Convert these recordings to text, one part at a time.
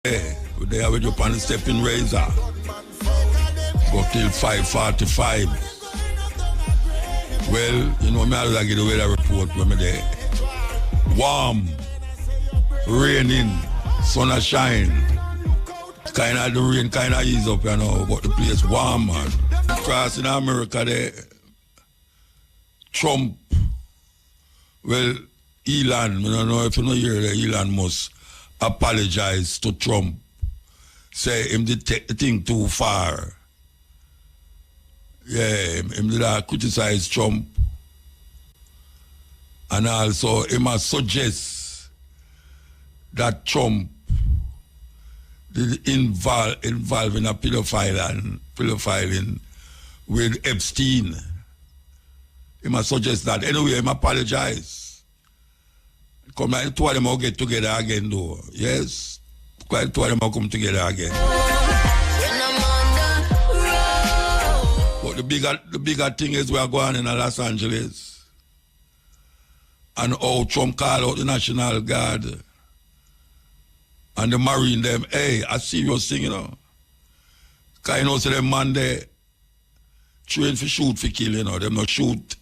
Hey, we're there with you on the stepping razor. Go till 5:45. Well, you know, me always get the weather report when me there. Warm, raining, sun a shine. Kind of the rain kind of ease up, you know, but the place warm, man. Crossing America there, Trump, well, Elon, I don't know if you know hear that Elon must apologize to Trump. Say him did take the thing too far. Yeah, him did criticize Trump. And also him must suggest that Trump did involve in a pedophiling with Epstein. He must suggest that. Anyway, him apologize. Come like two of them will get together again though. Yes. Quite two of them will come together again. But the bigger thing is we are going in Los Angeles. And how Trump called out the National Guard. And the Marine them, hey, a serious thing, you know. Because you know, so them man they train for shoot for kill, you know. Them not shoot.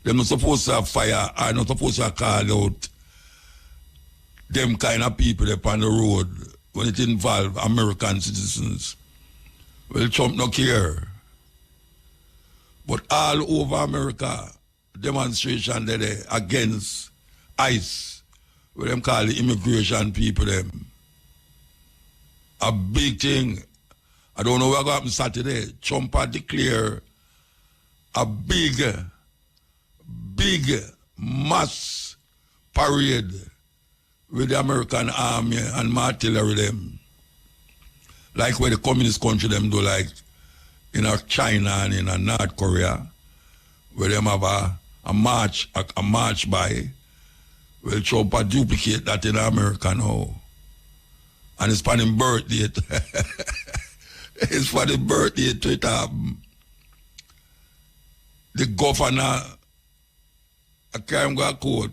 Them not supposed to have fire. Are not supposed to have call out them kind of people up on the road when it involve American citizens. Well, Trump no care. But all over America, demonstration there against ICE, what them call the immigration people them. A big thing. I don't know what will happen Saturday. Trump had declared a big mass parade with the American army and artillery them. Like where the communist country them do, like in China and in North Korea, where them have a march by. Well, Trump had duplicate that in America now. And it's for the birthday. It's for the birthday to it happen. The governor, I can't go to court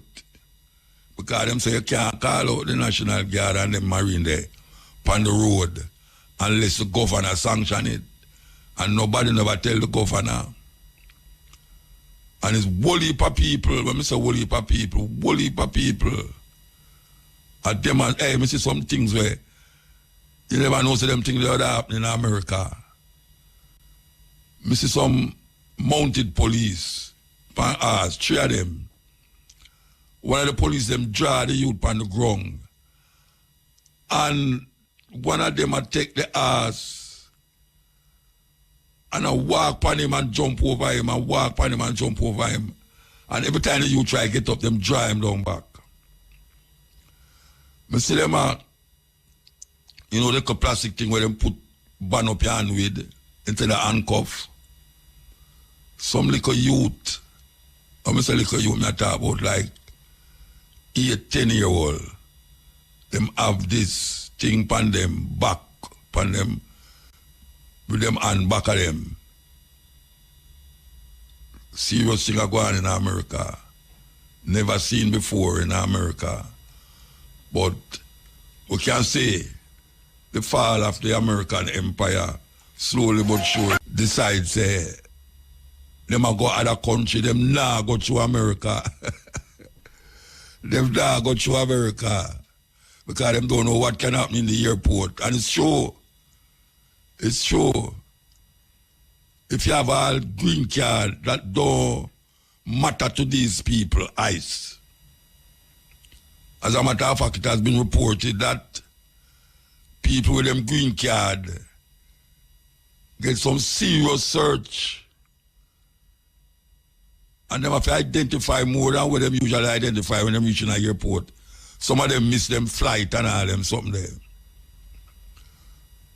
because them say you can't call out the National Guard and the Marine there on the road unless the governor sanction it. And nobody never tell the governor. And it's whole heap of people, when I say whole heap of people, at them and, hey, I see some things where you never know so them things that are happening in America. I see some mounted police, three of them. One of the police them draw the youth on the ground. And one of them take the ass and I walk on him and jump over him and walk on him and jump over him. And every time the youth try to get up, them draw him down back. I see them you know, the plastic thing where them put band up your hand with instead of handcuff. Some little youth, I say little youth, I talk about like 8-10-year-old. Them have this thing on them back, on them, with them hand back of them. Serious thing are going on in America. Never seen before in America. But we can say the fall of the American empire slowly but surely decides them a go other country, them nah go to America. Them nah go to America because them don't know what can happen in the airport. And it's true. It's true. If you have a green card, that don't matter to these people, ICE. As a matter of fact, it has been reported that people with them green card get some serious search. And them have to identify more than what them usually identify when them reach in the airport. Some of them miss them flight and all them something there.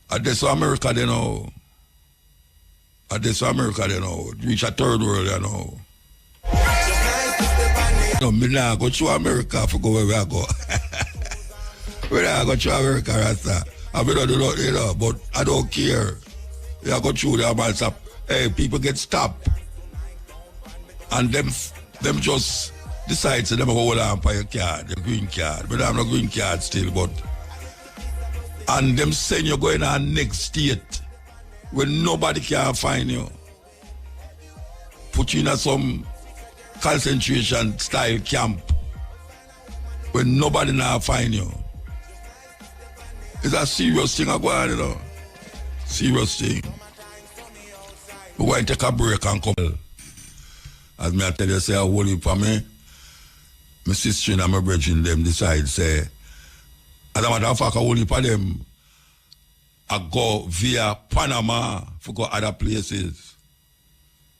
And that's America they know. And that's America they know. Reach a third world they know. No, me nah go to America for go where I go. When I go to America, Rasta. I mean, I do not, you know, but I don't care. I go through there and say, hey, people get stopped. And them just decide to them hold on for your card, your green card. But I'm not green card still, but And them saying you're going to next state where nobody can find you. Put you in some concentration style camp where nobody now find you. It's a serious thing going on, you know. Serious thing. We're going to take a break and come. As me I tell you, say, I hold it for me. My sister and my brethren, them decide, say, as a matter of fact, I hold it for them. I go via Panama for go other places.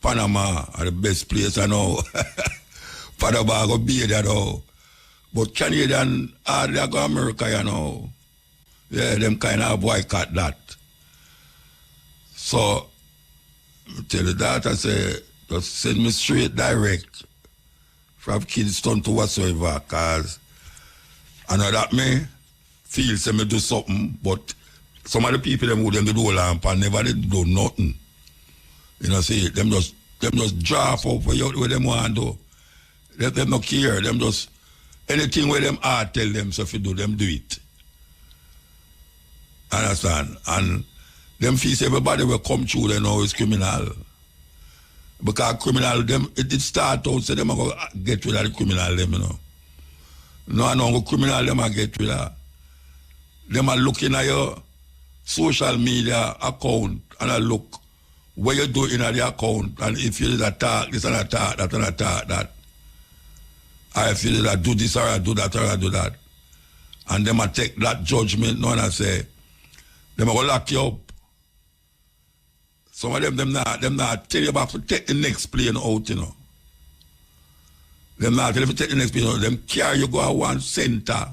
Panama are the best place I know. Panama go be there though. But Canadian hardly go America, you know. Yeah, them kind of boycott that. So, I tell you that, I say, just send me straight direct from Kingston to whatsoever, because I know that me feel say me do something, but some of the people them who them do lamp and never did do nothing. You know, see, them just draft up where them want to do. Them not care. Them just anything where them heart tell them, so if you do, them do it. Understand? And them feel everybody will come through, they know is criminal. Because criminal, them it did start out, so them are going to get rid of the criminal, them, you know. No, I know criminal, them are get rid of. Them are looking at your social media account and I look what you do in the account, and if you did attack this and attack that and attack that. I feel that do this or I do that or I do that. And them I take that judgment now and I say, them are going to lock you up. Some of them not tell you about to take the next plane out, you know. Them not tell you to take the next plane out. Them carry you go to one center,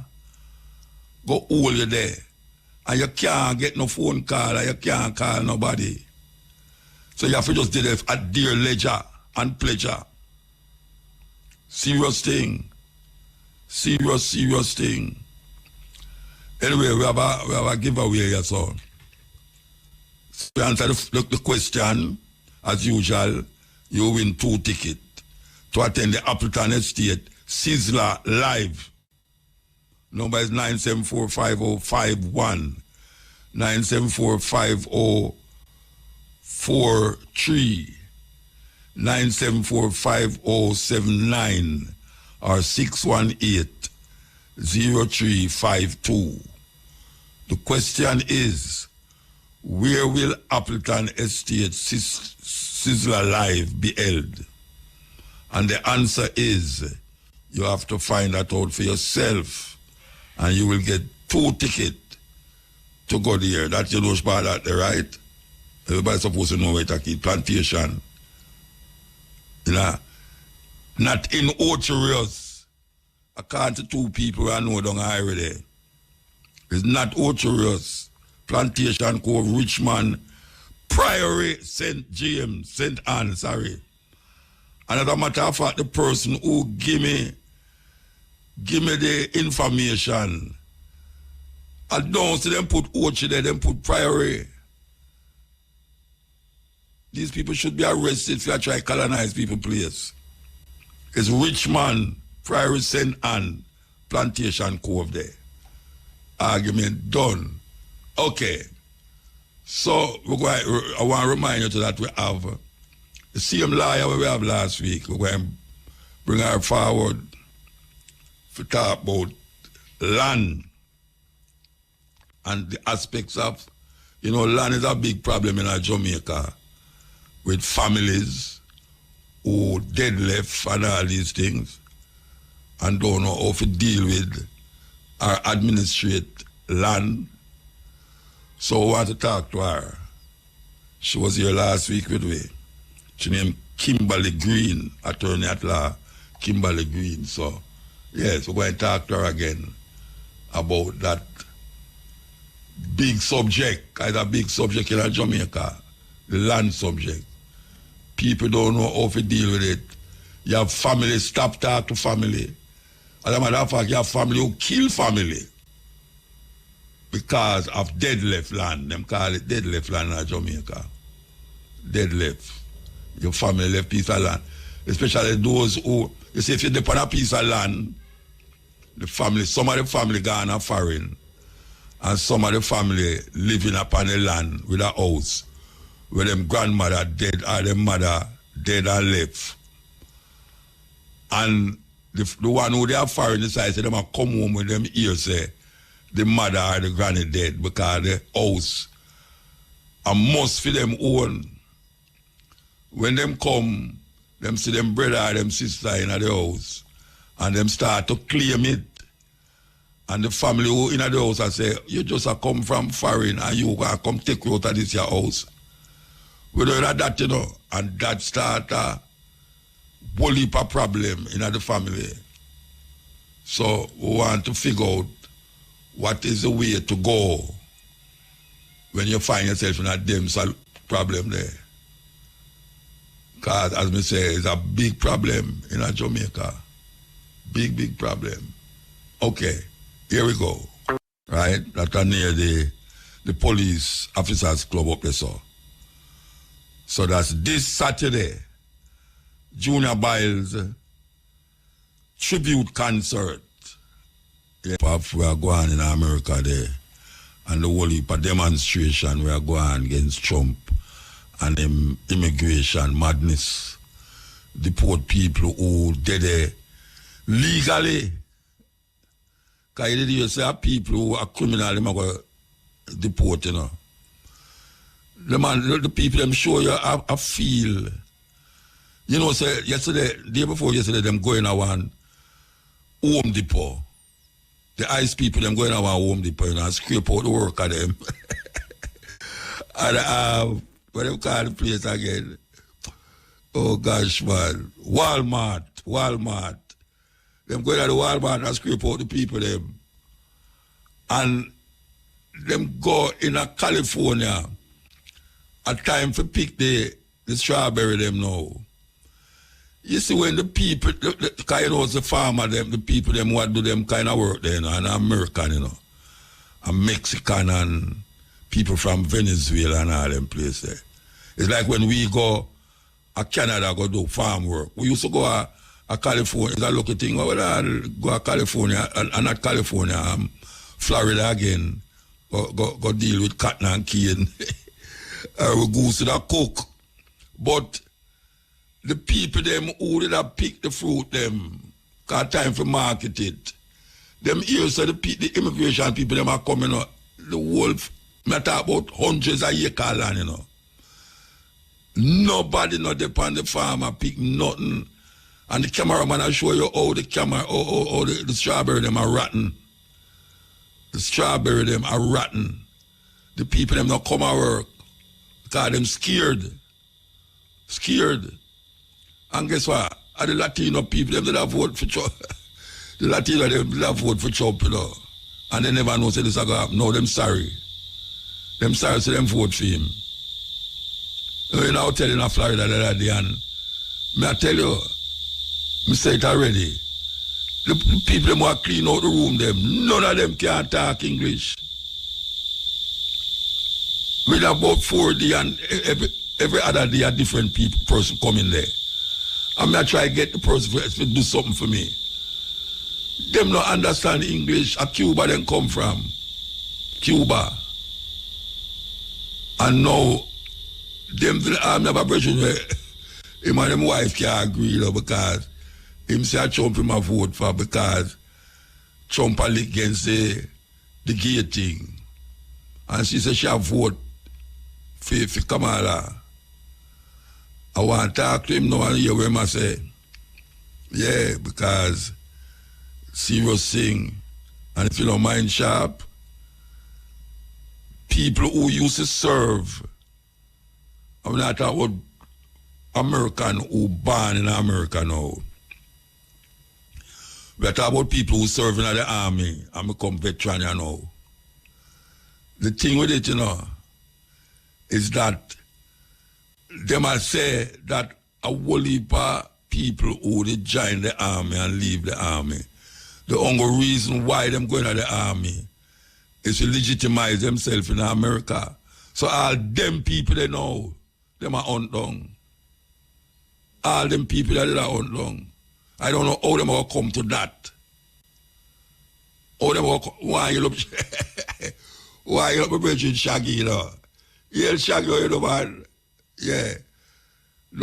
go hold you there. And you can't get no phone call and you can't call nobody. So you have to just do it at their leisure and pleasure. Serious thing. Serious thing. Anyway, we have a giveaway here, so. To answer the question, as usual, you win 2 tickets to attend the Appleton Estate Sizzler Live. Number is 9745051, 9745043, 9745079, or 618-0352. The question is, where will Appleton Estate Sizzler Live be held? And the answer is, you have to find that out for yourself. And you will get 2 tickets to go there. That's your nose part out there, right? Everybody's supposed to know where to keep plantation. You know? Not in Ocherios. According to 2 people I know down highway there. It's not Ocherios. Plantation Cove, Richmond, Priory, St. James, St. Anne, sorry. And as a matter of fact, the person who give me the information, I don't see them put Ochi there, them put Priory. These people should be arrested if you try to colonize people's place. It's Richmond, Priory, St. Anne, Plantation Cove there. Argument done. Okay, so I want to remind you that we have the same lawyer we have last week. We're going to bring her forward to talk about land and the aspects of, you know, land is a big problem in Jamaica with families who dead left and all these things and don't know how to deal with or administrate land. So I want to talk to her. She was here last week with me. She named Kimberly Green, attorney at law, Kimberly Green. So, yes, we're going to talk to her again about that big subject. It's a big subject in Jamaica, the land subject. People don't know how to deal with it. You have family, stop talk to family. As a matter of fact, you have family who kill family because of dead left land. Them call it dead left land in Jamaica. Dead left. Your family left piece of land. Especially those who, you see, if you depend on a piece of land, the family, some of the family gone are foreign. And some of the family living upon the land with a house where them grandmother dead or them mother dead and left. And the one who they are foreign inside say them a come home with them ears say the mother or the granny dead because the house a must for them own. When them come, them see them brother or them sister in the house and them start to claim it. And the family who in the house I say, you just a come from foreign and you gonna come take you out of this your house. We don't have that, you know, and that start a whole heap of problem in the family. So we want to figure out what is the way to go when you find yourself in a damn problem there. Because, as me say, it's a big problem in Jamaica. Big, big problem. Okay, here we go. Right? That are near the police officers club up there, so that's this Saturday, Junior Biles tribute concert. Yeah, we are going in America there. And the whole heap of demonstration we are going against Trump and immigration madness. Deport people who did it legally. Because you say people who are criminal, they are deport, you know. The people them show you a feel. You know, say yesterday, day before yesterday, them going around Home Depot. The ICE people them going around Home Depot, you know, and scrape out the work of them. And what do you call the place again? Oh gosh, man. Walmart. Them going to the Walmart and scrape out the people them. And them go in a California. A time for pick the strawberry them now. You see when the people, the kind of the farmer them, the people them what do them kind of work there, you know, and American, you know, and Mexican and people from Venezuela and all them places there. It's like when we go to Canada go do farm work. We used to go to California, it's a lucky thing, go to California, and not California, Florida again, go deal with cotton and cane. We go to the cook. But the people them who did have pick the fruit them, got time for market it. Them here so the immigration people them are coming up. The whole I talk about hundreds of acres land, you know. Nobody not depend on the farmer pick nothing. And the cameraman will show you how the strawberry them are rotten. The strawberry them are rotten. The people them not come to work. Because them scared. And guess what? The Latino people, them did have vote for Trump. The Latino, them did have vote for Trump, you know. And they never know say this is going to happen. No, them sorry. Them sorry, so them vote for him. You know, I was telling in Florida the other day, and I tell you, I say it already. The people them want to clean out the room, them. None of them can talk English. With about 4 days and every other day a different person coming there. I'm not trying to get the person to do something for me. Them not understand English. A Cuba them come from. Cuba. And now, them I'm never brethren where him and his wife can't agree, you know, because him say Trump him a vote for because Trump a lick against the gay thing. And she said she a vote for Kamala. I want to talk to him now and hear what him say. Yeah, because serious thing. And if you don't mind sharp, people who used to serve, I'm not talking about American who born in America now. We're talking about people who serve in the army and become veteran, you know. The thing with it, you know, is that they might say that a whole heap of people who they join the army and leave the army, the only reason why them going to the army is to legitimize themselves in America. So all them people they know, them are undone. All them people that are undone. I don't know how them will come to that. How them will, why you look, Why you not bridging Shaggy, you know? Yeah, Shaggy, you know, man. Yeah.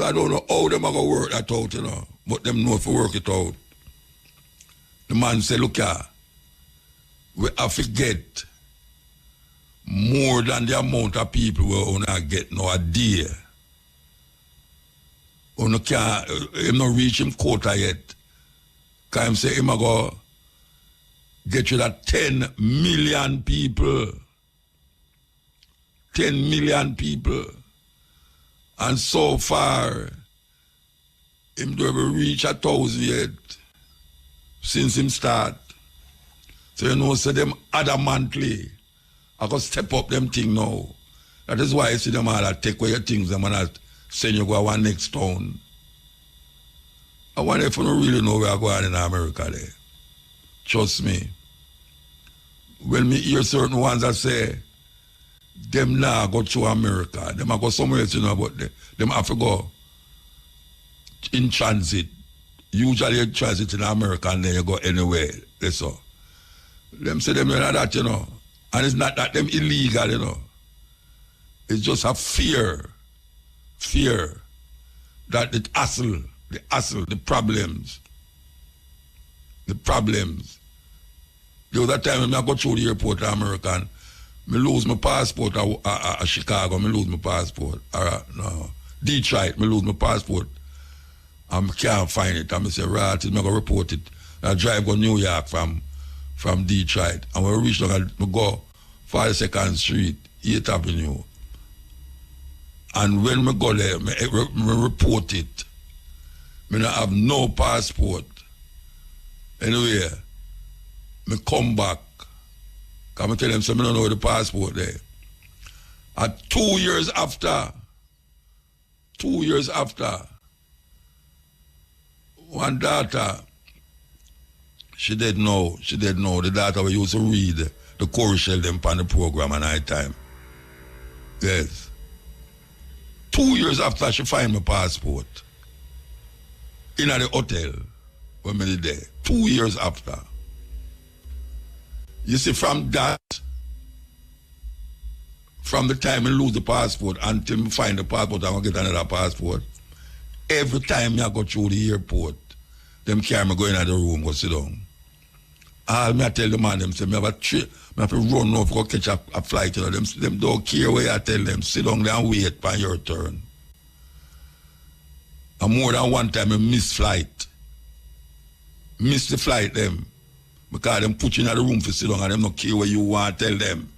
I don't know how them are going to work that out, you know. But them know if we work it out. The man said, look here, we have to get more than the amount of people we're going to get now a day. We can't, him not reach him quota yet. Because him say him a go get rid of 10 million people. 10 million people. And so far, him don't reach 1,000 yet. Since him start. So you know, so them adamantly, I go step up them thing now. That is why you see them all take away your things and man send you go to one next town. I wonder if you don't really know where I go on in America there. Trust me. When me hear certain ones that say, them now go to America, them I go somewhere else, you know, but them have to go in transit. Usually you transit in America and then you go anywhere. That's all. Them say them like that, you know. And it's not that them illegal, you know. It's just a fear. Fear. That the hassle, the problems. The problems. The other time when I go through the airport in America, and I lose my passport at Chicago, I lose my passport. No, Detroit, I lose my passport. I can't find it. I say, right, I'm going to report it. I drive go New York from Detroit. And when I reach, I go 42nd Street, 8th Avenue. And when I go there, I report it. I don't have no passport. Anyway, I come back. I tell them, so I don't know the passport there. And 2 years after, one daughter, she didn't know. The daughter we used to read the chorus shell them on the program at night time. Yes. 2 years after she find my passport in the hotel when I was there. 2 years after. You see, from that, from the time I lose the passport until I find the passport, I'm going to get another passport. Every time I go through the airport, them carry me go in the room, go sit down. All me I tell the man, them say, I have to run off, go catch a flight, you know. Them don't care where I tell them, sit down there and wait for your turn. And more than one time I miss flight. Miss the flight them. Because them put you in the room for sit down and them not care where you want to tell them.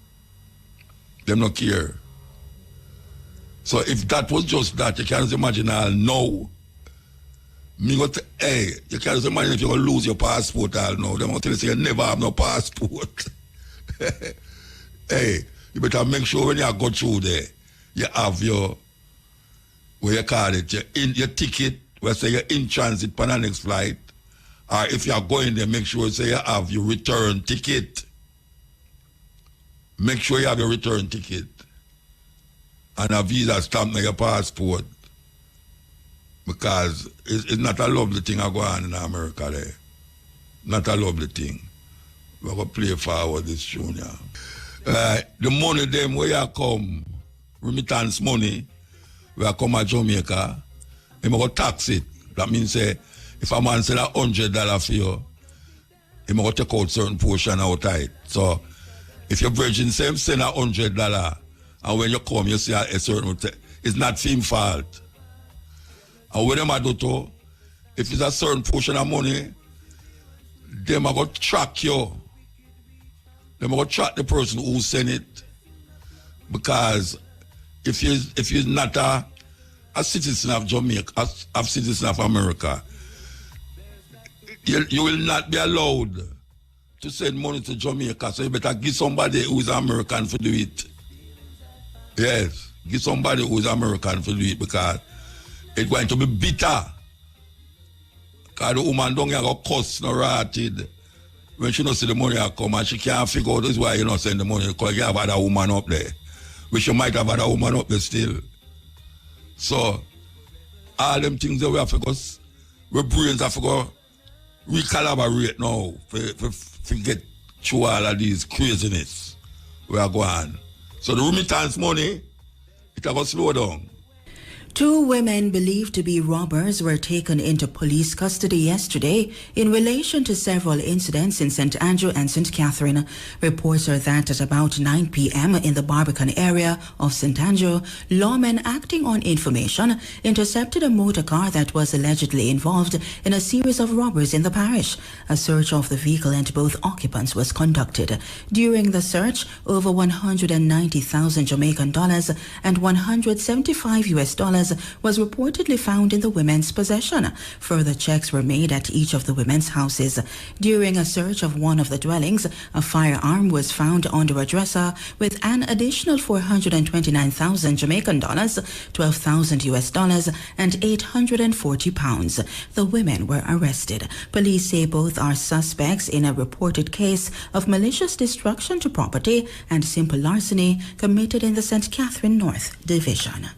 Them not care. So if that was just that, you can't imagine all now. Me go hey, you can't imagine if you're going to lose your passport all now. Them going to tell you say you never have no passport. Hey, you better make sure when you go through there, you have your, what you call it, your ticket, where say you're in transit for the next flight. Or if you're going there, make sure say you have your return ticket. Make sure you have your return ticket. And a visa stamp on your passport. Because it's not a lovely thing I go on in America there. Not a lovely thing. We're going to play forward this tune, yeah. The money them where you come, remittance money, where I come at Jamaica, I'm going to tax it. That means say, if a man sell $100 for you, I'm going to take out certain portion out of it. So, if your virgin send $100, and when you come, you see a certain, it's not him fault. And when them do to, if it's a certain portion of money, them are going to track you. Them are going to track the person who sent it. Because if you're not a citizen of Jamaica, a citizen of America, you will not be allowed to send money to Jamaica. So you better give somebody who is American to do it. Yes, give somebody who is American to do it because it's going to be bitter. Because the woman don't have a cuss no ratted. When she don't see the money come and she can't figure out this why you not send the money because you have other woman up there. Which you might have other woman up there still. So all them things that we have to go, we brains have to go recalibrate now for get through all of these craziness. we are going. So the remittance money, it will slow down. 2 women believed to be robbers were taken into police custody yesterday in relation to several incidents in St. Andrew and St. Catherine. Reports are that at about 9 p.m. in the Barbican area of St. Andrew, lawmen acting on information intercepted a motor car that was allegedly involved in a series of robberies in the parish. A search of the vehicle and both occupants was conducted. During the search, over 190,000 Jamaican dollars and 175 US dollars was reportedly found in the women's possession. Further checks were made at each of the women's houses. During a search of one of the dwellings, a firearm was found under a dresser with an additional 429,000 Jamaican dollars, 12,000 US dollars, and 840 pounds. The women were arrested. Police say both are suspects in a reported case of malicious destruction to property and simple larceny committed in the St. Catherine North Division.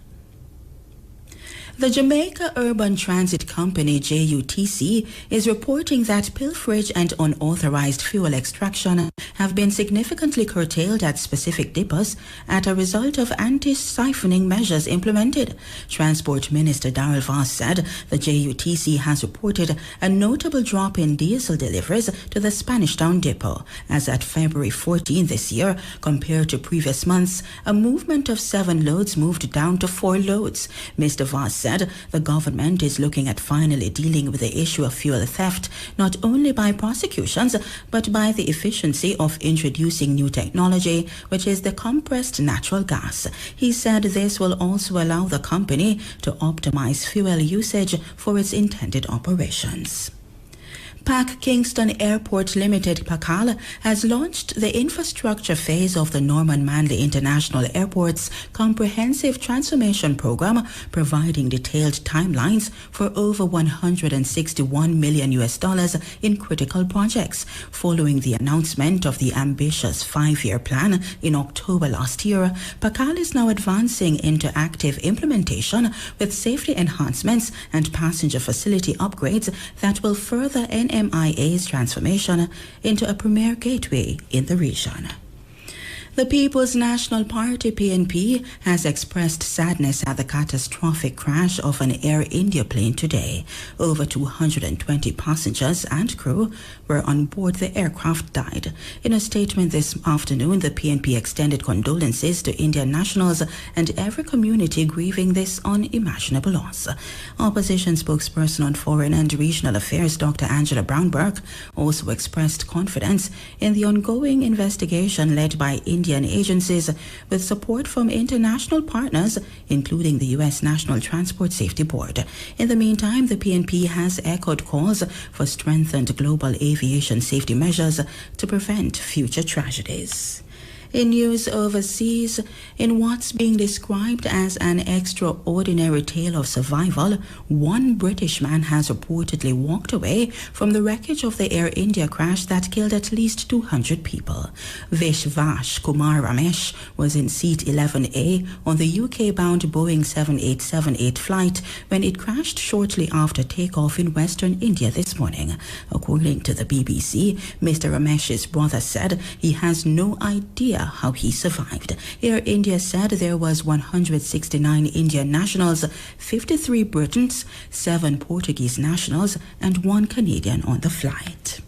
The Jamaica Urban Transit Company, JUTC, is reporting that pilferage and unauthorized fuel extraction have been significantly curtailed at specific depots as a result of anti-siphoning measures implemented. Transport Minister Darrell Voss said the JUTC has reported a notable drop in diesel deliveries to the Spanish Town depot. As at February 14 this year, compared to previous months, a movement of 7 loads moved down to 4 loads. Mr. Voss said the government is looking at finally dealing with the issue of fuel theft, not only by prosecutions, but by the efficiency of introducing new technology, which is the compressed natural gas. He said this will also allow the company to optimize fuel usage for its intended operations. PAC Kingston Airport Limited PACAL has launched the infrastructure phase of the Norman Manley International Airport's comprehensive transformation program, providing detailed timelines for over 161 million US dollars in critical projects. Following the announcement of the ambitious 5-year plan in October last year, PACAL is now advancing into active implementation with safety enhancements and passenger facility upgrades that will further NMIA's transformation into a premier gateway in the region. The People's National Party PNP has expressed sadness at the catastrophic crash of an Air India plane today. Over 220 passengers and crew were on board the aircraft died. In a statement this afternoon, the PNP extended condolences to Indian nationals and every community grieving this unimaginable loss. Opposition spokesperson on Foreign and Regional Affairs, Dr. Angela Brownberg, also expressed confidence in the ongoing investigation led by Indian agencies with support from international partners, including the U.S. National Transport Safety Board. In the meantime, the PNP has echoed calls for strengthened global aviation safety measures to prevent future tragedies. In news overseas, in what's being described as an extraordinary tale of survival, one British man has reportedly walked away from the wreckage of the Air India crash that killed at least 200 people. Vishvash Kumar Ramesh was in seat 11A on the UK-bound Boeing 7878 flight when it crashed shortly after takeoff in western India this morning. According to the BBC, Mr. Ramesh's brother said he has no idea how he survived. Air India said there was 169 Indian nationals, 53 Britons, 7 Portuguese nationals, and 1 Canadian on the flight.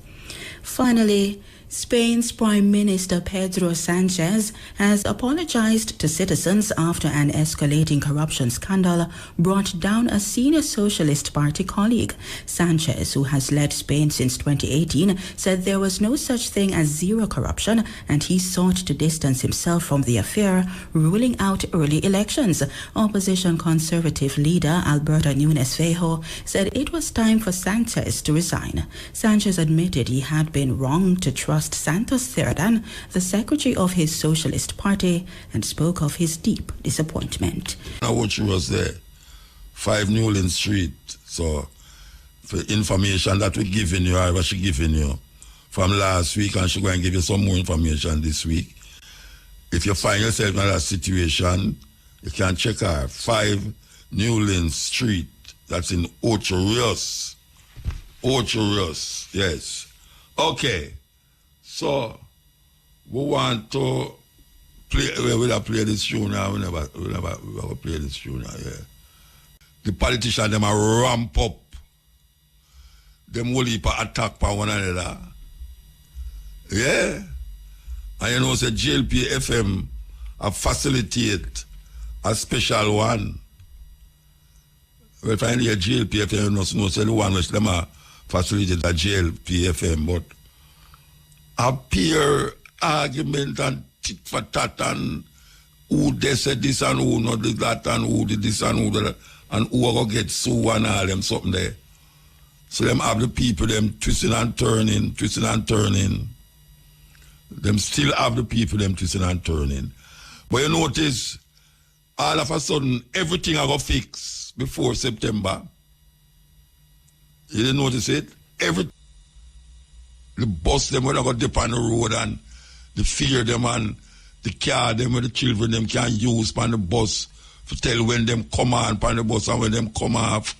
Finally, Spain's Prime Minister Pedro Sanchez has apologized to citizens after an escalating corruption scandal brought down a senior Socialist Party colleague. Sanchez, who has led Spain since 2018, said there was no such thing as zero corruption, and he sought to distance himself from the affair, ruling out early elections. Opposition Conservative leader Alberto Núñez Feijóo said it was time for Sanchez to resign. Sanchez admitted he had been wrong to trust Santos Cerdan, the secretary of his Socialist Party, and spoke of his deep disappointment. Now what she was there, 5 Newland Street, so for information that we're giving you, I was she giving you from last week, and she's going to give you some more information this week. If you find yourself in that situation, you can check her 5 Newland Street, that's in Ocho Rios. Ocho Rios, yes. Okay. So, we want to play this tune now. We never play this tune now, yeah. The politicians, them are ramp up. Them will heap attack by one another. Yeah. And you know, say GLP FM facilitate a special one. Well, finally, a GLP FM, you know, say the one which them facilitate a GLP FM, but a peer argument and tit for tat and who they said this and who not did that and who did this and who did that and who are going to get sued and all them something there. So them have the people, them twisting and turning. Them still have the people, them twisting and turning. But you notice, all of a sudden, everything I got fixed before September. You didn't notice it? The bus, them when I got dip on the road and the fear them and the car, them with the children, them can use on the bus to tell when them come on the bus and when them come off,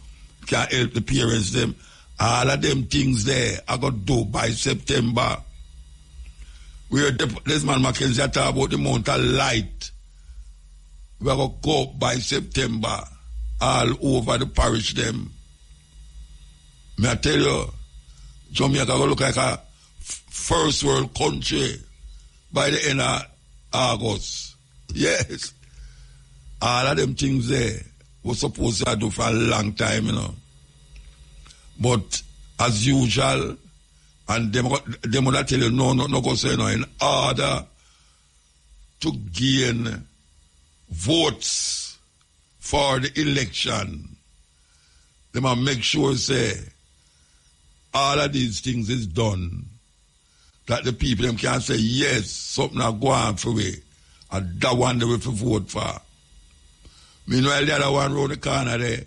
can help the parents, them. All of them things there, I got do by September. Where this man Mackenzie talk about the amount of light. We are going to go up by September all over the parish them. May I tell you, Jamaica going to look like a first world country by the end of August. Yes. All of them things there was supposed to do for a long time, you know. But as usual, and them will tell you, no, go say no, in order to gain votes for the election, they must make sure, say, all of these things is done, that the people them can say, yes, something are going for me, and that one they will vote for. Meanwhile, the other one round the corner there,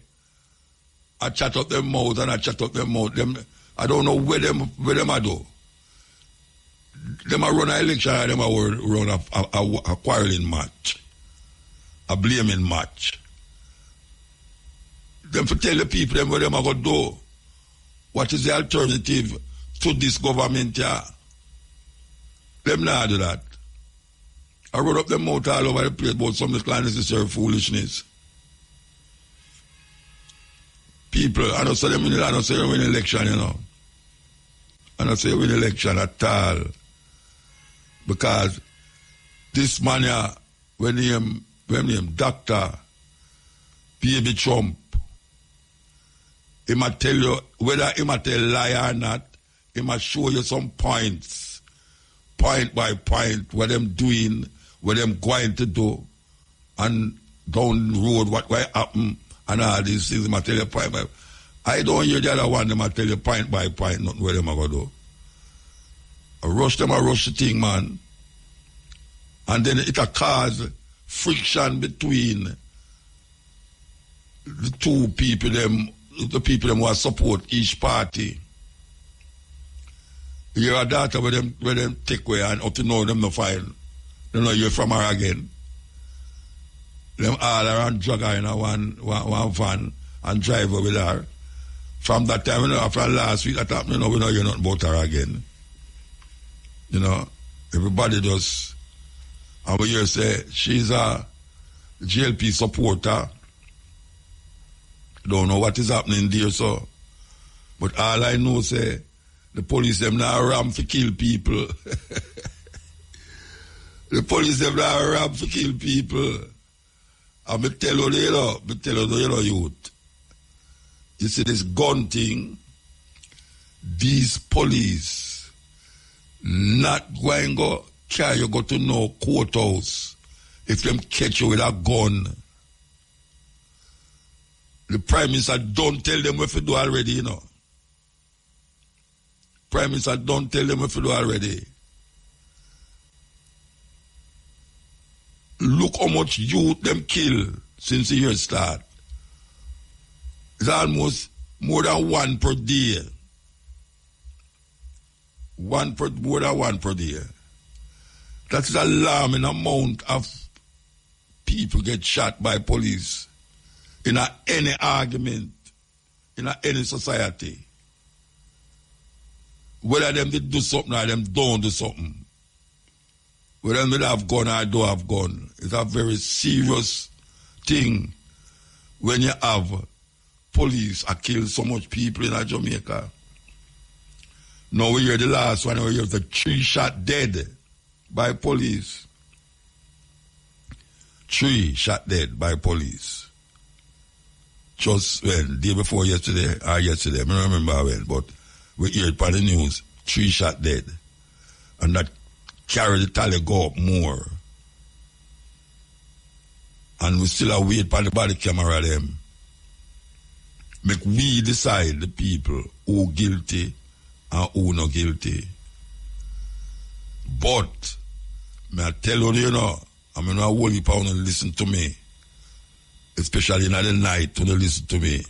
I chat up them mouth and I chat up them mouth. Them, I don't know where them are do. Them are run an election and them are run a quarreling match. A blaming match. Them to tell the people them where them are going to do. What is the alternative to this government here? Them not do that. I run up them mouth all over the place about some of this unnecessary foolishness. People, I don't say them win election, you know. I don't say win election at all. Because this man here, when he Dr. Baby Trump, he might tell you, whether he might tell lie or not, he might show you some points, point by point, what them doing, what them going to do, and down the road, what will happen, and all these things, they might tell you point by point. I don't hear the other one, they might tell you point by point, nothing where they might go do. I rush the thing, man. And then it cause friction between the two people, the people who support each party. You hear that where them take away and up to now them no find. They know you're from her again. Them all around drag her in one van and drive over there. From that time, you know, after last week that happened, you know, we know you're not about her again. You know, everybody does. And we hear say she's a GLP supporter. Don't know what is happening there, so. But all I know say the police them now ram for kill people. The police them now ram for kill people. And me tell you, youth. You see this gun thing, these police not going to carry you go to no courthouse if them catch you with a gun. The Prime Minister don't tell them what to do already, you know. Prime Minister don't tell them what to do already. Look how much youth them kill since the year start. It's almost more than one per day. More than one per day. That's an alarming amount of people get shot by police in any argument, in any society. Whether them did do something or them don't do something. whether they have gun or don't have gun, it's a very serious thing when you have police are kill so much people in Jamaica. Now we hear the last one, we hear the 3 shot dead by police. 3 shot dead by police. Just when, day before yesterday, I don't remember when, but we hear it on the news, 3 shot dead. And that carry the tally go up more. And we still are wait for the body camera them. Make we decide the people who guilty and who not guilty. But, may I tell you, I'm not a whole heap of you listen to me. Especially in the night when you listen to me.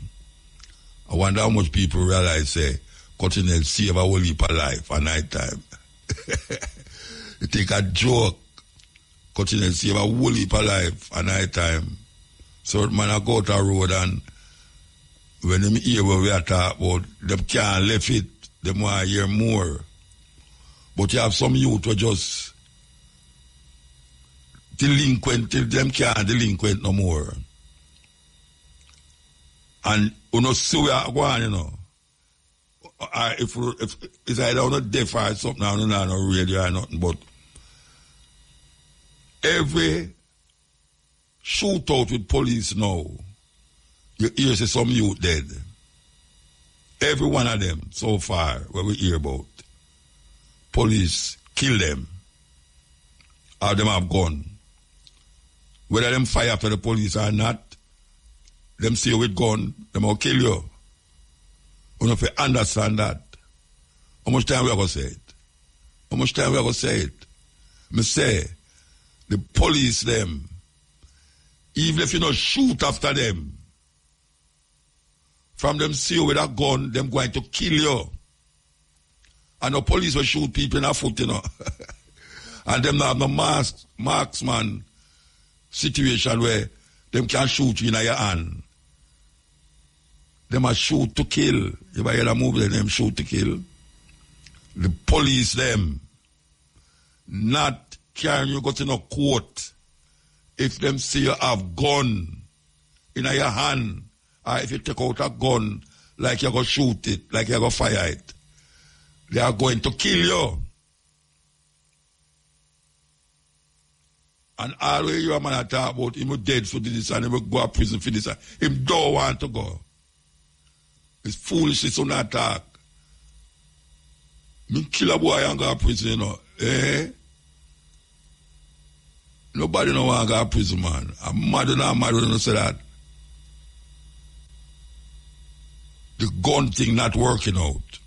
I wonder how much people realize, say, Cottonelle save a whole heap of life at night time. You take a joke, Cottonelle save a whole heap of life at night time. So man I go out the road and when them hear what we are talking about, them can't left it, them want to hear more. But you have some youth who just delinquent till them can't delinquent no more. And you know, see where I go on, if it's either on a deaf or something, I don't know, no radio or nothing, but every shootout with police now, you hear say some youth dead. Every one of them so far, where we hear about, police kill them, or them have gun. Whether them fire after the police or not, them see you with gun, them will kill you. You know, if you understand that, how much time we are going to say it? How much time we are going to say it? Me say, the police them, even if you don't shoot after them, from them see you with a gun, them going to kill you. And the police will shoot people in a foot, And them not have no marksman situation where them can shoot you in your hand. Them a shoot to kill. If I hear a movie, them shoot to kill. The police them not carrying you go to no court if them see you have gun in your hand, or if you take out a gun like you're going to shoot it, like you're going to fire it. They are going to kill you. And always you a man talk about him dead for this and he will go to prison for this. Him don't want to go. It's foolishness on that talk. Me kill a boy and go to prison, Nobody don't want to go to prison, man. I'm mad when I say that. The gun thing not working out.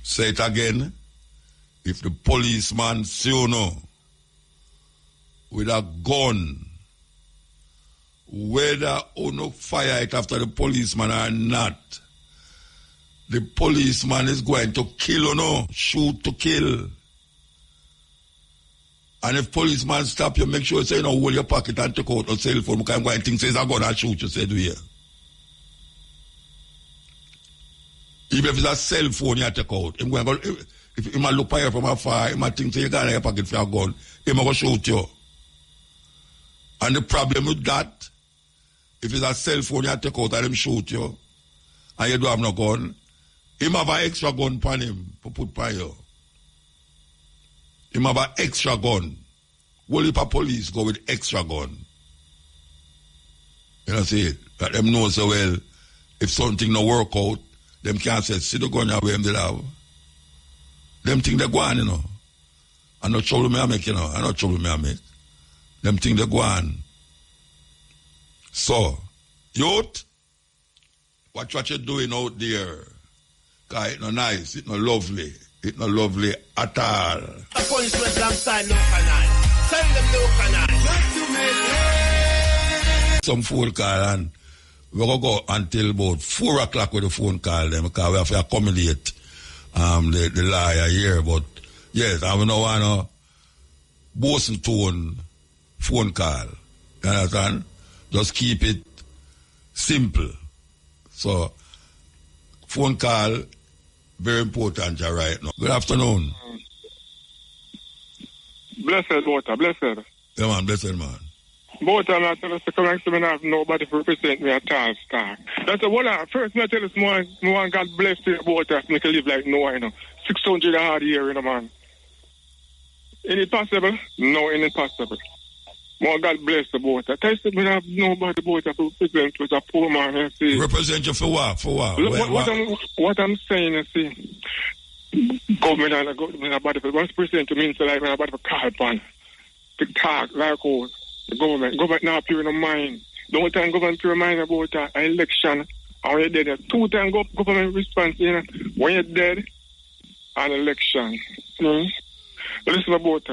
Say it again. If the policeman see you with a gun, whether or not fire it after the policeman or not, the policeman is going to kill shoot to kill. And if policeman stop you, make sure you say, hold your pocket and take out a cell phone, because I'm going to think says I'm going to shoot you, say, do you? Even if it's a cell phone you take out, I'm going to, if he might look at you from afar, he might think say you got in your pocket for your gun, he might go shoot you. And the problem with that, if it's a cell phone you take out and him shoot you, and you don't have no gun, he might have an extra gun on him to put by you. He might have an extra gun. Whole heap of police go with extra gun. You know, see it? That them know so well, if something no work out, them can't say, see the gun where they have. Them think they go on, I no trouble me I make, I no trouble me I make. Them think they go on. So, youth, watch what you're doing out there. Because it's not nice, it's not lovely. It's not lovely at all. A punishment alongside no canal. Send them no canal. Some phone call and we're going to go until about 4 o'clock with the phone call them because we have to accommodate the liar here. But yes, I don't want to boasting tone phone call. You understand? Just keep it simple. So, phone call, very important right now. Good afternoon. Blessed, water, blessed. Yeah, man, blessed, man. Both of them, I tell us to come next to me, I have nobody to represent me at all, star. That's what first, I tell us, more God bless you, both of us, make a live like Noah, you know. 600 a hard year, you know, man. Is it possible? No, it ain't possible. More God bless the both. I tell you, I have nobody both to represent with a poor man, you see. Represent you for what? For what? What I'm saying, you see, government and the government about it. Once percent to mean so like when about to call upon to talk like oh, the government now pure in mind. Don't time government pure mind about an election. And when you're dead, 2 times government response, you know, when you're dead, an election. Listen about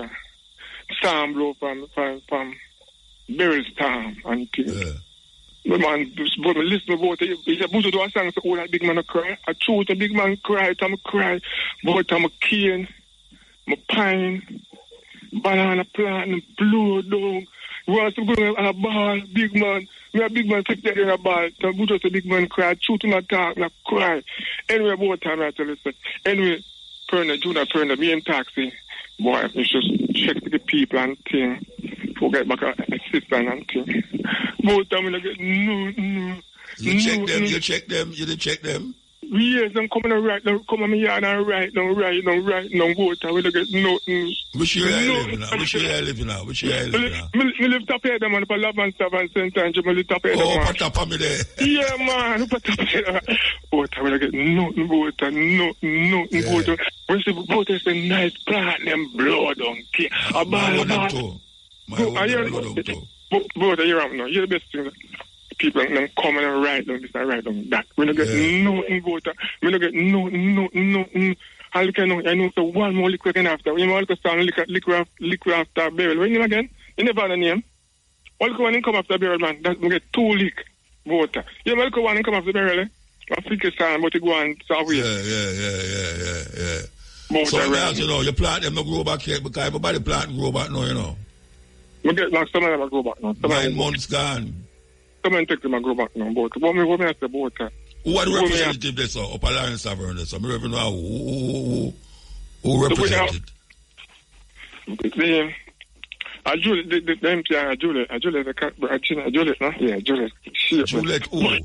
storm blow from barrel storm and things. Yeah. But man, listen about it. If you put it to a song, so all that big man a cry. I truth, a big man cry, I'm a cry. But I'm a cane, I'm a pine, banana plant, and blow down. We want to go on a ball, big man. Me a big man take that in a ball. So put us a big man cry. Truth in a talk, and a cry. Anyway, about time I tell you. Anyway, Junior Perna, me in taxi. Boy, you should check the people and thing. Forget back assistant and thing. Both time I get no. You check them. You did check them. Yes, I'm coming and right now. Come on me yard and right now. Both time we don't get nothing. Which area you live now? Me live top here, them on the love and stuff and St. Andrew. Me live top here. Oh, put top on me there. Yeah, man. Put top here. Both time we don't get nothing. Both time, nothing. Both time. We see both is a nice plant them blood on care. My own too. Both are here now. You're the best thing. People them coming and write down this and write down that. We don't get nothing about that. We don't get nothing. I know so one more liquor can after. You know, I'll stand liquor after burial. When you again? You never know the name. All one and come after burial, man. That we get 2 lick water. You know, one and come after burial, eh? I think it's time, but you go and start with. Yeah. So now, you know, you plant them no grow back here because everybody plant grow back now, you know. We get now some of them grow back now. 9 months gone. Come and take them and grow back now, but what me I say about that? What representative they saw? Upper Line Sovereign they saw. I don't know who represented. The MP, Juliet, no? Yeah, Juliet. Juliet who? I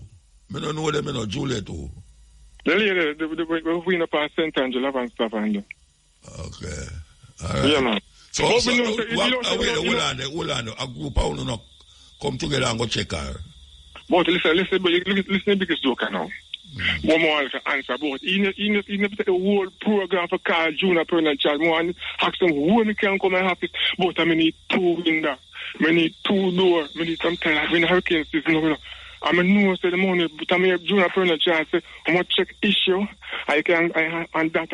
don't know them, you know, Juliet who? The lady, the win up at St. Angela and stuff. Okay. All right. Yeah, man. So hold on. A group of them come together and go check her. But listen, the biggest joke now. One more answer about he never take the whole program for Carl Junior Permanent Child. More and ask them who me can come and have it. But I need 2 windows. I need 2 doors. I need some time. When hurricane season, you know. I know say the money, but I'm here Junior Permanent Child say I want to check issue. I and that.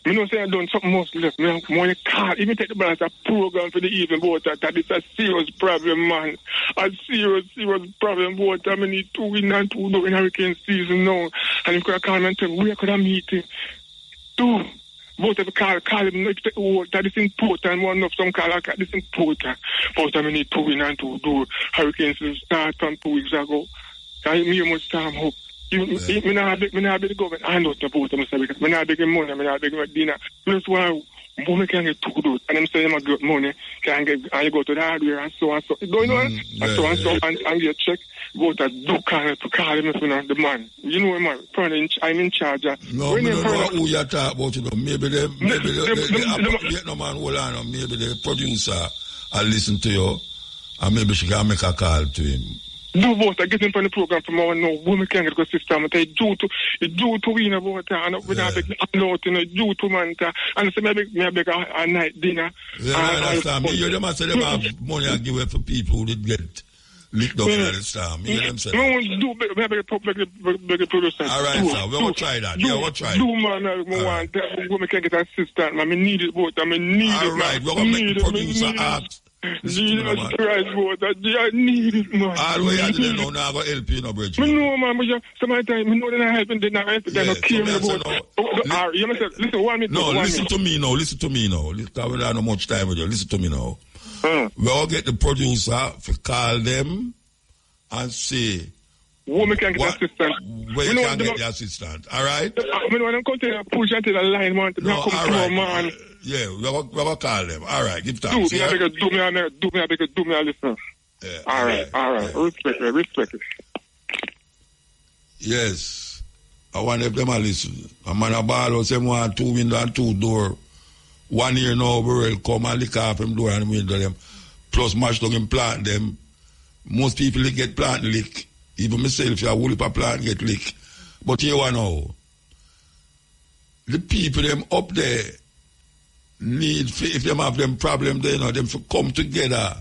I know say I done something most left. I want to call. Even take the balance of program for the evening about that. It's a serious problem, man. A serious problem about that. I need 2 windows and 2 doors in hurricane season now. And if I call me and tell me where could I meet him? 2. Both of call him that is important. One of some call like this important. But I need 2 windows and 2 doors. Hurricane season start on 2 weeks ago. Me must time up. Me not beg the government. I know about them because me not begging money. Me not begging dinner. That's why women can get 2 doors. And them say them get money. Can get and you go to the hardware and so and so. Going on and get check. Go to do call him if you know the man. You know man. I'm in charge. No, me don't know who you talk about. You know, maybe the Vietnam man hold on. Maybe the producer will listen to you, and maybe she can make a call to him. Do both. I get him from the program tomorrow. No, women can't get the system. It's due to win about that. And we not beg due to man. And so maybe me beg a night dinner. Yeah, I understand. You them say them have money and give it for people who did get licked up at the time. You them say. No, do beg the producer. All right, sir. We will try that. Yeah, we'll try. Do man, want women can't get assistant. I need it both. I need it. All right, we're gonna make the producer ask. Jesus Christ, I need it, man. All we have to do now, I'm going to help you, no, Bridget. I know, man, but sometimes I know that I help and then I help and I care about it. Listen to me now. Because we don't have no much time with you. Listen to me now. We'll get the producer to call them and say, women can get assistant. Where you can get the assistant, all right? I mean, when I'm going to push until the line, man, to come through, man. Yeah, we're going to call them. All right, give Do thanks. me a listen. Yeah, All right. Yeah. Respect it. Yes. I want them to listen. A man a ball out, say want 2 window and 2 door. 1 year now, we will come and lick off him door and window them. Plus mash down him plant them. Most people get plant lick. Even myself, I will a plant get lick. But here one now. The people them up there need, if them have them problem, they know them to come together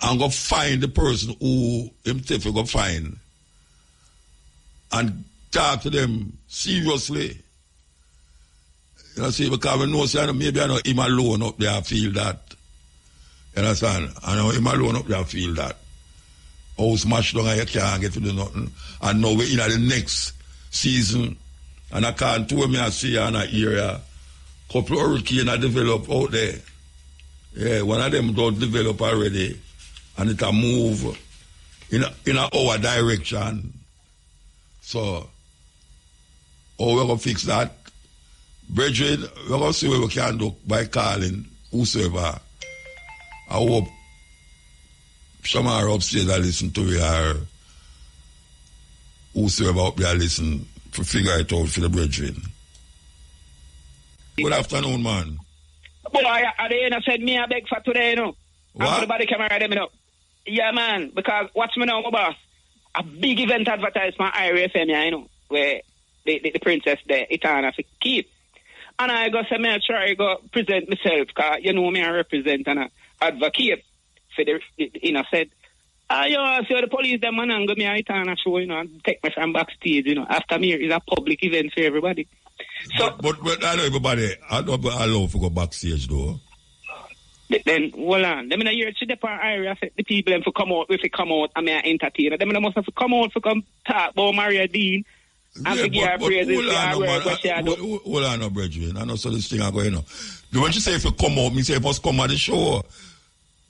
and go find the person who himself go find and talk to them seriously. You know, see, because we know, say, maybe I know him alone up there feel that. You understand? I know him alone up there feel that. House smash down and you can't get to do nothing. And now we're in the next season. And I can't tell me I see in that area. Couple of hurricanes are developed out there. Yeah, one of them don't develop already. And it will move in our direction. So, how we're going to fix that? Brethren, we're going to see what we can do by calling whosoever. I hope somewhere upstairs I listen to me or whosoever up there listen to figure it out for the brethren. Good afternoon, man. Boy, at the end I said me I beg for today, you know. What? Everybody come around them, you know. Yeah, man, because what's me now, my boss? A big event advertisement Irish FM, you know, where the princess there, Itana, for keep. And I go say, me I try to go present myself, because you know me I represent and I advocate for the you know, said, you know, so the police, them man, and go me a Itana show, you know, and take me from backstage, you know. After me, it's a public event for everybody. So, but I know everybody, I don't allow to go backstage, though. Then, hold on. Them in a year, to the area, the people them for come out, if they come out, I mean, entertain. Them must have to come out for come talk about Maria Dean. And to give her praises for her work, what she had done. Hold on, no, brethren. I know so this thing I go, you know. When you say if you come out, me say you must come at the show.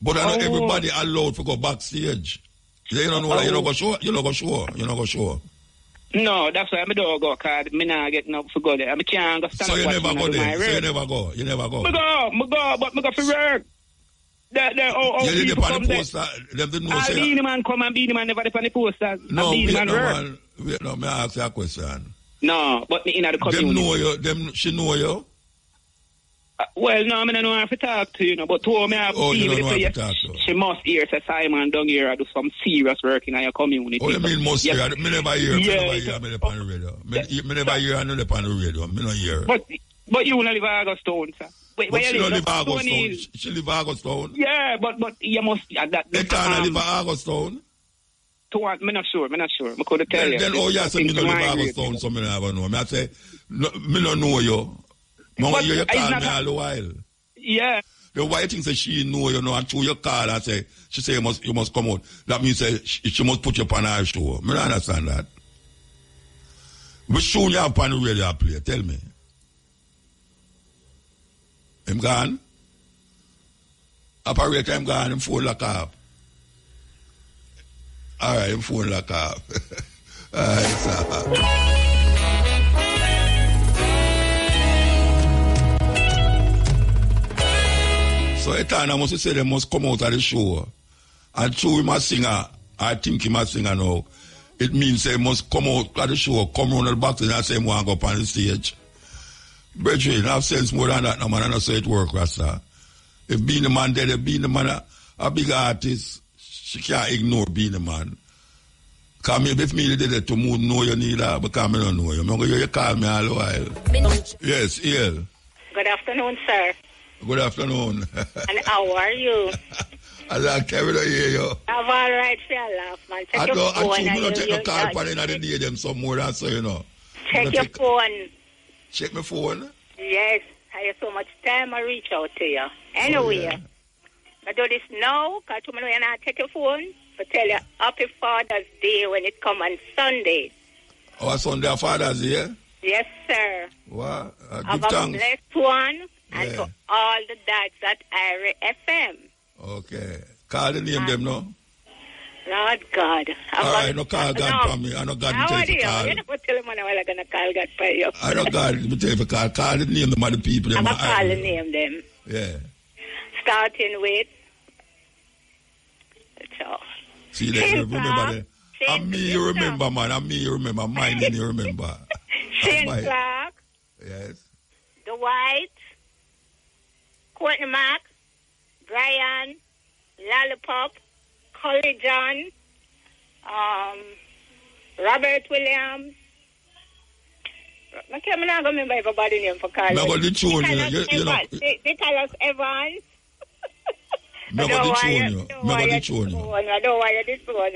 But I know everybody allowed to go backstage. You don't know that, you don't go show. You don't go show. No, that's why I don't go, because I not getting up for go there. I can't go stand so up. You never go there. So you never go. You never go. I go, but I go for work. You did on the poster. Them didn't know. Beanie Man come and Beanie Man never did on the poster. No, Wait, no, may I ask you a question? No, but in the community. Them know you. She know you. Well, no, I don't know how to talk to you, know, but to me, I you don't know how to talk to her. She must hear, say, Simon, down here, I do some serious work in your community. Oh, you mean must hear? Me never hear. Me never hear on the radio. Me never hear on the radio. Me not hear. But you don't live in Augustown, sir. But she don't live in Augustown. She live in Augustown. Yeah, but you must... They can't live in Augustown. I'm not sure. I couldn't tell you. Then, yes, me don't live in Augustown, so me never know. I say, me don't know you. You call me all the while. Yeah. The white thing says she know you know, and through your call and say, she say you must come out. That means say she must put you up on her show. I don't understand that. Which show you have on the radio play? Tell me. I'm gone. Operator, I'm gone. I'm phone lock up. All right, I'm phone lock up. All right, sir. So Etana must say they must come out of the show. And true him a singer, I think him a singer now. It means they must come out of the show, come around the box and say him want to go up on the stage. Brethren, I have sense more than that no man, and I say it work, Rasta. If being the man dead, if being the man a big artist, she can't ignore being the man. Because maybe if me did it to move, know you need that, because I don't know you. I'm going to hear you call me all the while. Yes, Ian. Good afternoon, sir. Good afternoon. And how are you? I like Kevin to hear you. I'm all right, for your laugh, man. Check your phone. I don't take a call for the day them some more than so, you know. Check your phone. Check my phone? Yes. I have so much time I reach out to you. Anyway, I do this now, because tomorrow when I take your phone, I tell you Happy Father's Day when it come on Sunday. Oh, Sunday Father's Day? Yes, sir. What? Have a blessed one. And to all the dads at IRA FM. Okay. Call the name them now. Lord God. I no call God for me. I know God tell you to call. You never tell him when I'm going to call God for you. I know God tell you to call. Call the name of the people. I'm going to call the name them. Yeah. Starting with... So... See, remember that. And me you remember, man. And me you remember. Mine then you remember. Shane Clark. Yes. The White. Courtney Mack. Brian. Lollipop. Collie John. Robert Williams. I'm not going to remember everybody's name for calling. No, but the tune, Nicholas Evans. No, but the tune, I don't want this one.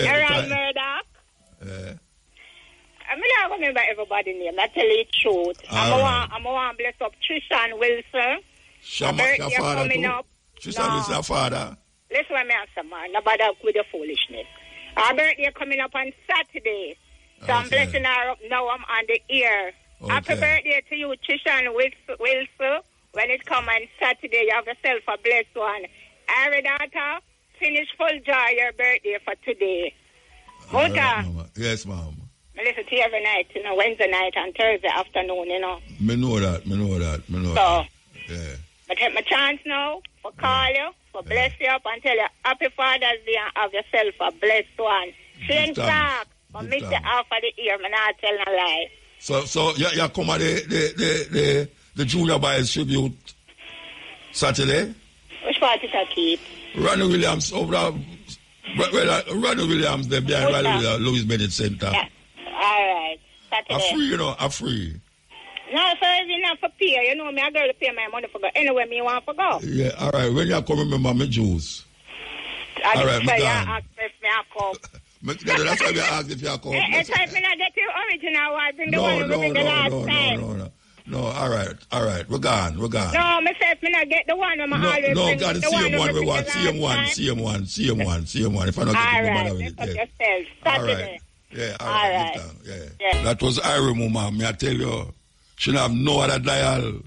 Aaron Murdoch. Yeah. I'm not going to remember everybody's name. I tell you the truth. I'm going to bless up Trishan Wilson. Your father too? Trishan is your father? Listen what I answer, man. Nobody with the foolishness. Our birthday coming up on Saturday. So I'm blessing her up now. I'm on the ear. Okay. Happy birthday to you, Trishan Wilson. When it comes on Saturday, you have yourself a blessed one. Ari daughter, finish full joy your birthday for today. Yes, ma'am. I listen to you every night, Wednesday night and Thursday afternoon, Me know that. Yeah. But take my chance now for call you, for bless you up and tell you Happy Father's Day and have yourself a blessed one. Shane Clark, for miss you half of the year, I'm not telling a lie. So you come at the Junior Boys tribute Saturday? Which part is I keep? Ronnie Williams over Ronnie Williams, they're behind Louis Bennett Center. Yeah. All right. Saturday. I'm free. No, so if you're not for pay, me, I got to pay my money for go. Anywhere me want to go. Yeah, all right. When you come, remember my Jews. All right, me ask if me I come. That's why we asked if you come. It's like me not get the original one. Bring the one who bring the last time. No, all right. We're gone. No, myself, me not get the one I'm always bring. No, got the same one. We want same one. If I don't get the yourself. Saturday. Yeah, all right. Yeah. That was Ira Mama. Me I tell you, she have no other dial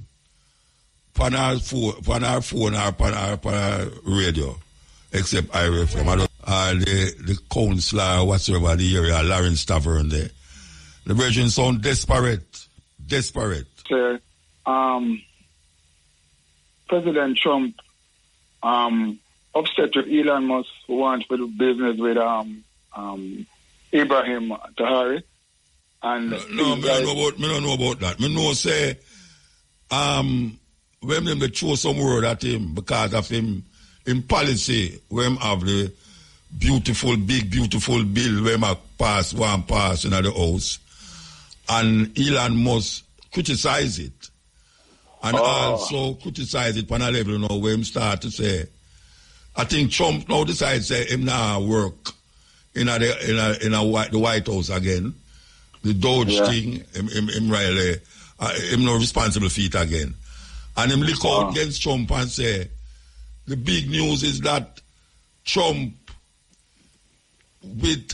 on her phone or on her radio except Ira FM. The councillor, whatsoever the area, Lawrence Tavern there. The virgin sound desperate. Sir, President Trump upset with Elon Musk who wants to do business with Ibrahim Tahari. And no, me don't know about that. Me know say when them they throw some word at him because of him in policy when have the big beautiful bill when I pass in the house. And Elon Musk criticize it. And also criticize it on a level where him start to say, I think Trump now decides say him now work in the White House again. The Doge thing, him really, him not responsible for it again. And him look out against Trump and say, the big news is that Trump with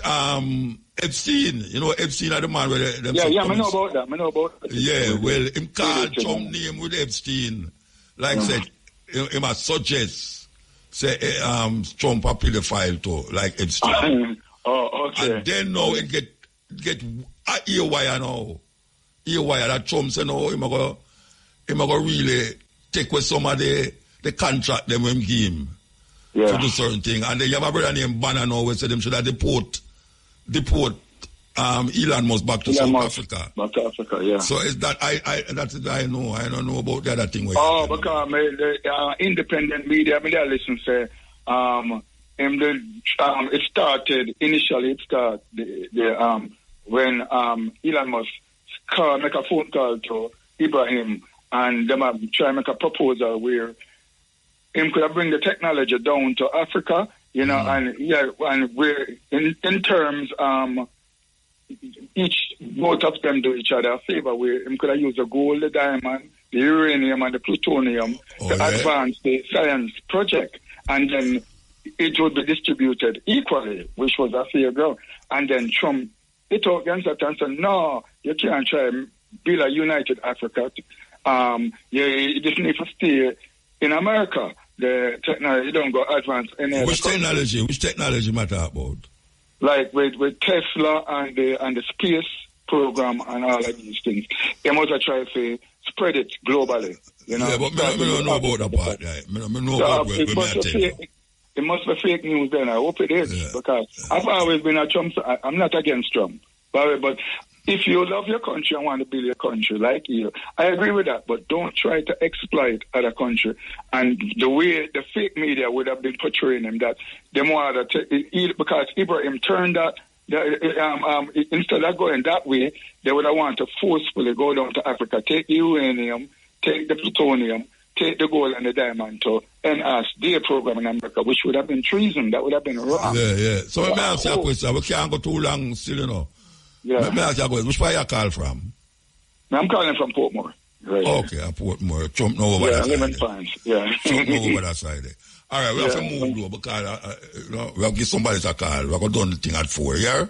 Epstein, Epstein are the man where them I know about that. Yeah, well, him call Trump name with Epstein. Like said, him a suggest, say, Trump a pedophile too, like Epstein. Okay. And then now it get a earwire now. Earwire that Trump say no, him a go really take with some of the contract them him give him. Yeah. To do certain thing. And then you have a brother named Banner now where say them should have deport Elon Musk back to South Africa. Back to Africa, yeah. So is that I know. I don't know about the other thing. Because the independent media listen say it started when Elon Musk make a phone call to Ibrahim and them try to make a proposal where him could bring the technology down to Africa, and we're in terms both of them do each other a favor where him could have used the gold, the diamond, the uranium and the plutonium to advance the science project, and then it would be distributed equally, which was a fair go. And then Trump hit out against that and said, no, you can't try and build a united Africa. You just need to stay in America. the technology don't go advanced any other Which technology matter about? Like with Tesla and the space program and all of these things. They must try to spread it globally. You know? Yeah, but I don't know about that part. Right? I know about where it must be fake news then. I hope it is. Because I've always been a Trump. I'm not against Trump. But if you love your country and want to build your country like you, I agree with that. But don't try to exploit other country. And the way the fake media would have been portraying him, that they want to, because Ibrahim turned that, instead of going that way, they would have wanted to forcefully go down to Africa, take the uranium, take the plutonium, take the gold and the diamond to enhance their program in America, which would have been treason. That would have been wrong. Yeah. So let me ask you a question. We can't go too long still, you know. Yeah. Let me ask you a question. Which part you call from? I'm calling from Portmore. Right. Okay, Portmore. Trump no over that side. Yeah, I live in Pines. Yeah. Trump no over that side. All right, we have to move though, because we have to give somebody a call. We're going to do the thing at 4, yeah?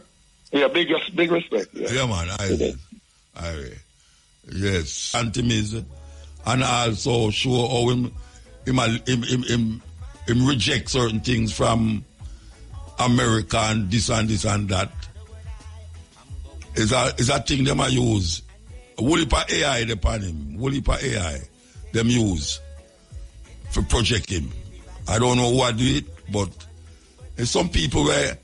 Yeah, big respect. Yeah, man. I yes. Antimis. And also show how him reject certain things from America and this and that. Is a thing them I use. Woolly pa AI upon him. Woolly pa AI them use for project him. I don't know what do it, but there's some people where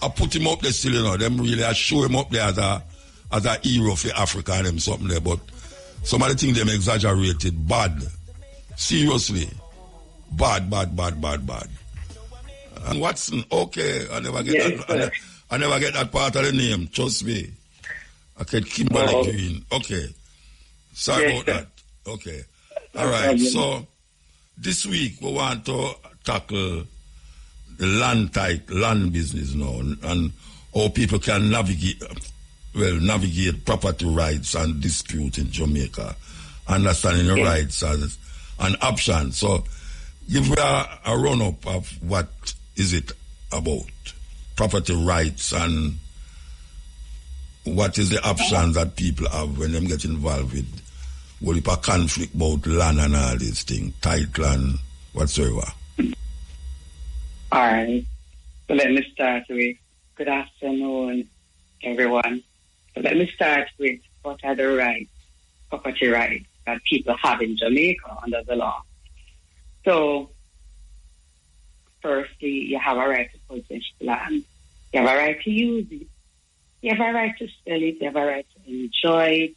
I put him up there still, you know, them really I show him up there as a hero for Africa and them something there, but some of the things them exaggerated, bad. Seriously. Bad. And Watson, okay, I never get that. I never get that part of the name, trust me. I get Kimberly Green. Okay. Sorry about that. Okay. All right. So this week we want to tackle the land business now and how people can navigate property rights and dispute in Jamaica, understanding the rights and options. So give me a run-up of what is it about property rights and what is the options that people have when they get involved with a conflict about land and all these things, title and whatsoever. All right. So let me start with good afternoon, everyone. So let me start with what are the rights, property rights that people have in Jamaica under the law. So, firstly, you have a right to possess land. You have a right to use it. You have a right to sell it. You have a right to enjoy it.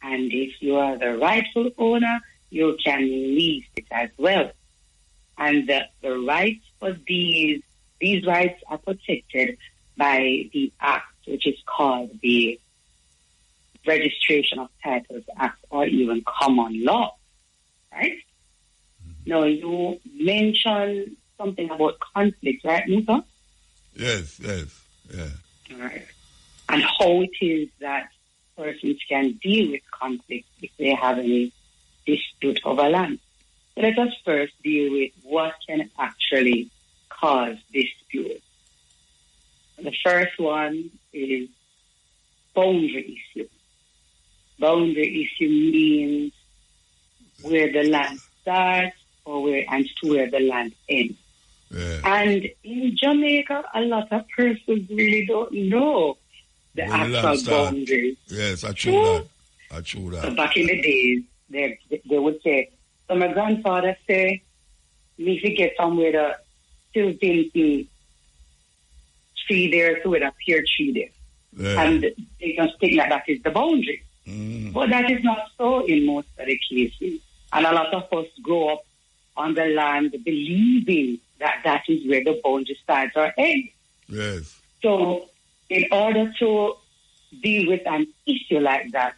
And if you are the rightful owner, you can lease it as well. And the rights for these rights are protected by the Act, which is called the Registration of Titles Act, or even common law, right? Now, you mentioned something about conflict, right, Musa? Yes, yeah. All right. And how it is that persons can deal with conflict if they have any dispute over land. So let us first deal with what can actually cause dispute. The first one is boundary issue. Boundary issue means where the land starts or where the land ends. Yeah. And in Jamaica, a lot of persons really don't know the actual boundaries. Yes, I true that. So back in the days, they would say, so my grandfather say, me to get somewhere to still build tree there, so with a pear tree there. Yeah. And they just think that is the boundary. But that is not so in most of the cases. And a lot of us grow up on the land believing that is where the boundary starts or ends. Yes. So in order to deal with an issue like that,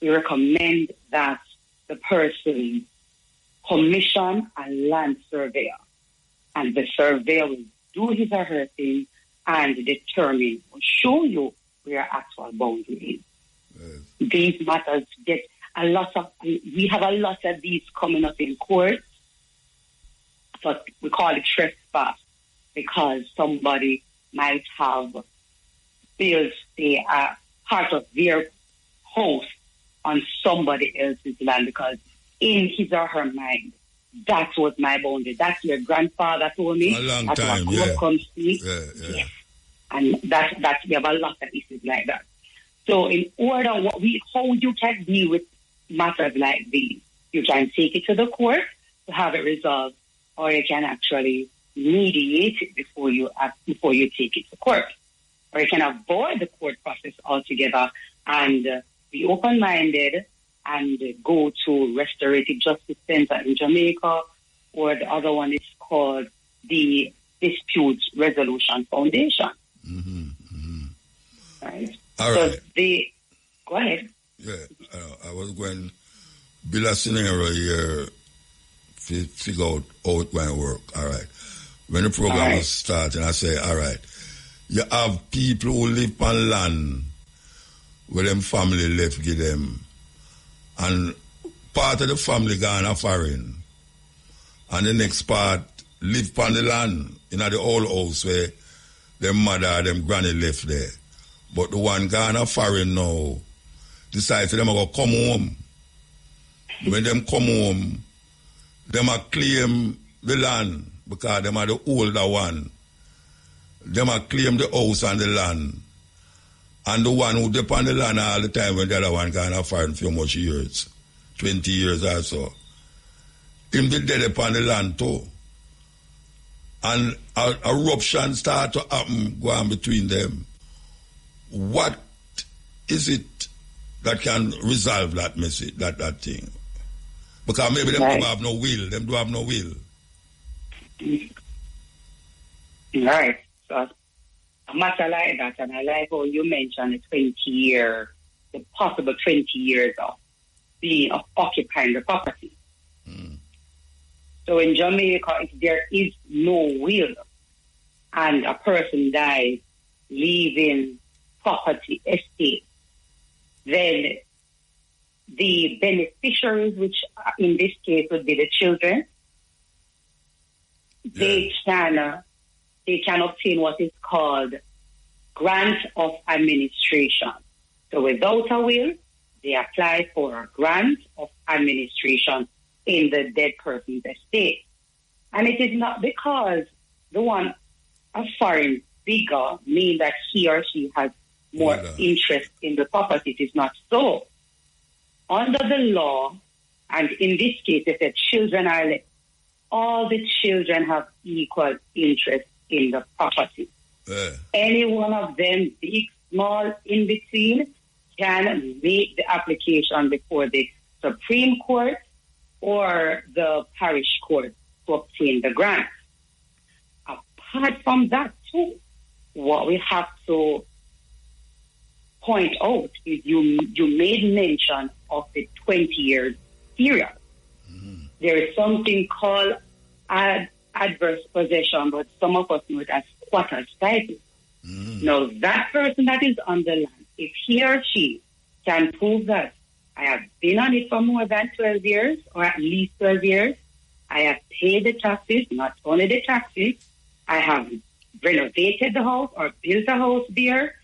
we recommend that the person commission a land surveyor. And the surveyor will do his or her thing and determine or show you where actual boundary is. Yes. These matters get we have a lot of these coming up in court. But we call it trespass because somebody might have built a part of their house on somebody else's land because in his or her mind, that was my boundary. That's your grandfather told me. A long that's time, Yes. And that we have a lot of issues like that. So in order, how you can deal with matters like these, you can take it to the court to have it resolved, or you can actually mediate it before you take it to court, or you can avoid the court process altogether and be open-minded and go to Restorative Justice Center in Jamaica, or the other one is called the Dispute Resolution Foundation. Right? All right. Go ahead. Yeah, I was going to build a scenario here to figure out how it going to work. All right. When the program was starting, I say, all right, you have people who live on land where them family left give them, and part of the family gone a foreign, and the next part live on the land in the old house where them mother, them granny left there. But the one gone a foreign now decide to them go come home. When them come home, them a claim the land because them are the older one. Them a claim the house and the land. And the one who depend on the land all the time when the other one gone a foreign for much years, 20 years or so. Him be dead upon the land too. And a eruption start to happen going between them. What is it that can resolve that message, that thing? Because maybe them do have no will. Them do have no will. Right. So a matter like that, and I like how you mentioned the possible 20 years of being occupying the property. So in Jamaica, if there is no will and a person dies leaving property estate, then the beneficiaries, which in this case would be the children, they can obtain what is called grant of administration. So without a will, they apply for a grant of administration in the dead person's estate. And it is not because the one a foreign bigger mean that he or she has more interest in the property. It is not so. Under the law, and in this case, if the children are left, all the children have equal interest in the property. Any one of them, big, small, in between, can make the application before the Supreme Court or the parish court to obtain the grant. Apart from that, too, what we have to point out is you made mention of the 20 years period. There is something called adverse possession, but some of us know it as squatter's title. Now, that person that is on the land, if he or she can prove that I have been on it for more than 12 years, or at least 12 years, I have paid the taxes, not only the taxes, I have renovated the house or built a house there,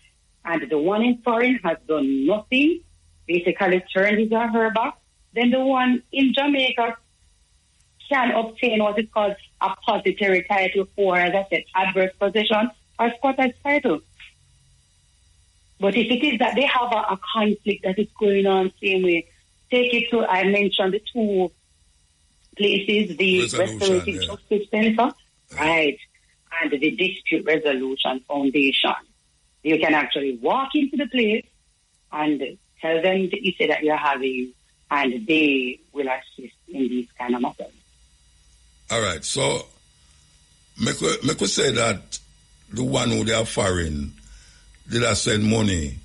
and the one in foreign has done nothing, basically turned his or her back, then the one in Jamaica can obtain what is called a positary title, or, as I said, adverse possession or squatter's title. But if it is that they have a conflict that is going on same way, take it to, I mentioned the two places, the Restorative Justice Center, right, and the Dispute Resolution Foundation. You can actually walk into the place and tell them the issue that you're having, and they will assist in these kind of matters. All right, so make we say that the one who they are foreign, did I send money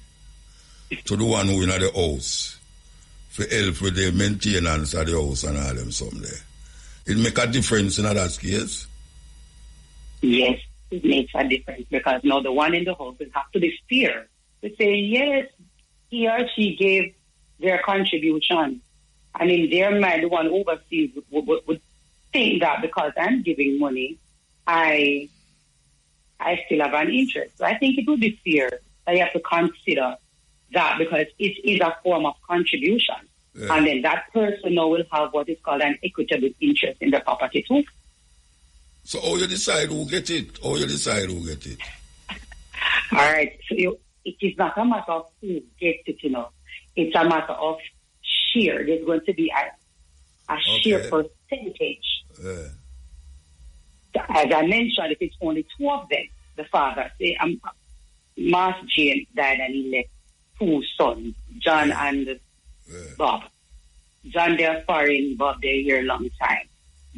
to the one who in the house for help with the maintenance of the house and all them someday? It make a difference in that case? Yes, it makes a difference, because now the one in the house will have to be fair to say, yes, he or she gave their contribution. And in their mind, the one overseas would think that because I'm giving money, I still have an interest. So I think it would be fair that you have to consider that, because it is a form of contribution. Yeah. And then that person now will have what is called an equitable interest in the property too. So how you decide who get it? How you decide who get it? All right. So it is not a matter of who gets it, you know. It's a matter of share. There's going to be a share percentage. Yeah. As I mentioned, if it's only two of them, the father, say, Mas James died and he left two sons, John and Bob. John, they're foreign, Bob, they're here a long time.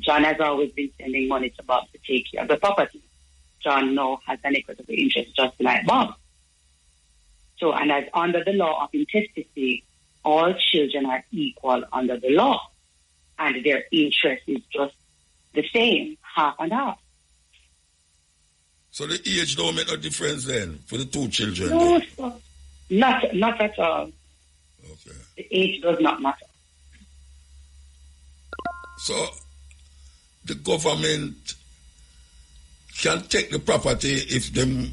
John has always been sending money to Bob to take care of the property. John now has an equitable interest just like Bob. So, and as under the law of intestacy, all children are equal under the law. And their interest is just the same, half and half. So the age don't make no difference then for the two children? No, sir. Not at all. Okay. The age does not matter. So the government can take the property if them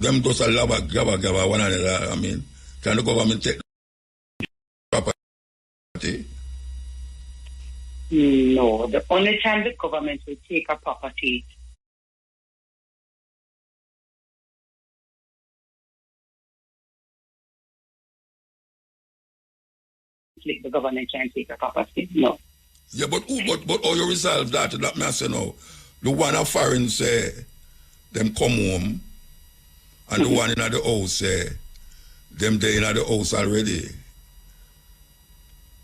just a gaba one another. I mean, can the government take the property? No, the only time the government will take a property the government can take a property. No. Yeah, but how you resolve that? That me I say now. The one of foreign say them come home and the one in the house say them they in the house already.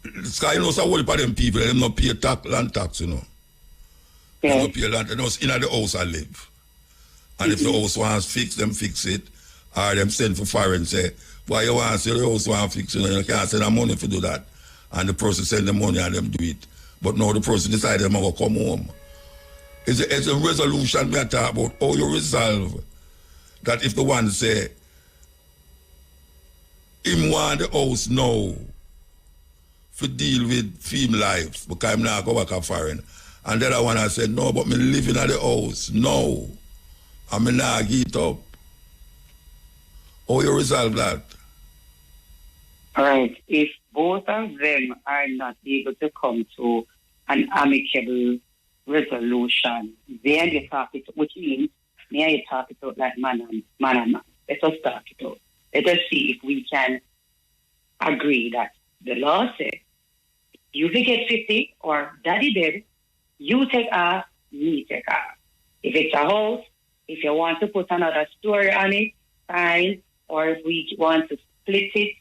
Because you know so whole of them people them not pay land tax, you know. Yeah. They not pay land, they just in the house I live. And if the house wants fix, them fix it. Or them send for foreign say, why you want to say the house want fix it, you can't send them money to do that. And the person send them money and them do it. But now the person decide them going to come home. It's a resolution we are talking about how you resolve that if the one say him want the house now to deal with female life because I'm not going back to foreign. And the other one I said, no, but me living at the house. No. And me not get it up. How you resolve that? All right. If both of them are not able to come to an amicable resolution, then you talk it, which means may I talk it out like man and man. Let us talk it out. Let us see if we can agree that the law says you will get 50 or daddy did, you take half, me take half. If it's a house, if you want to put another story on it, fine. Or if we want to split it,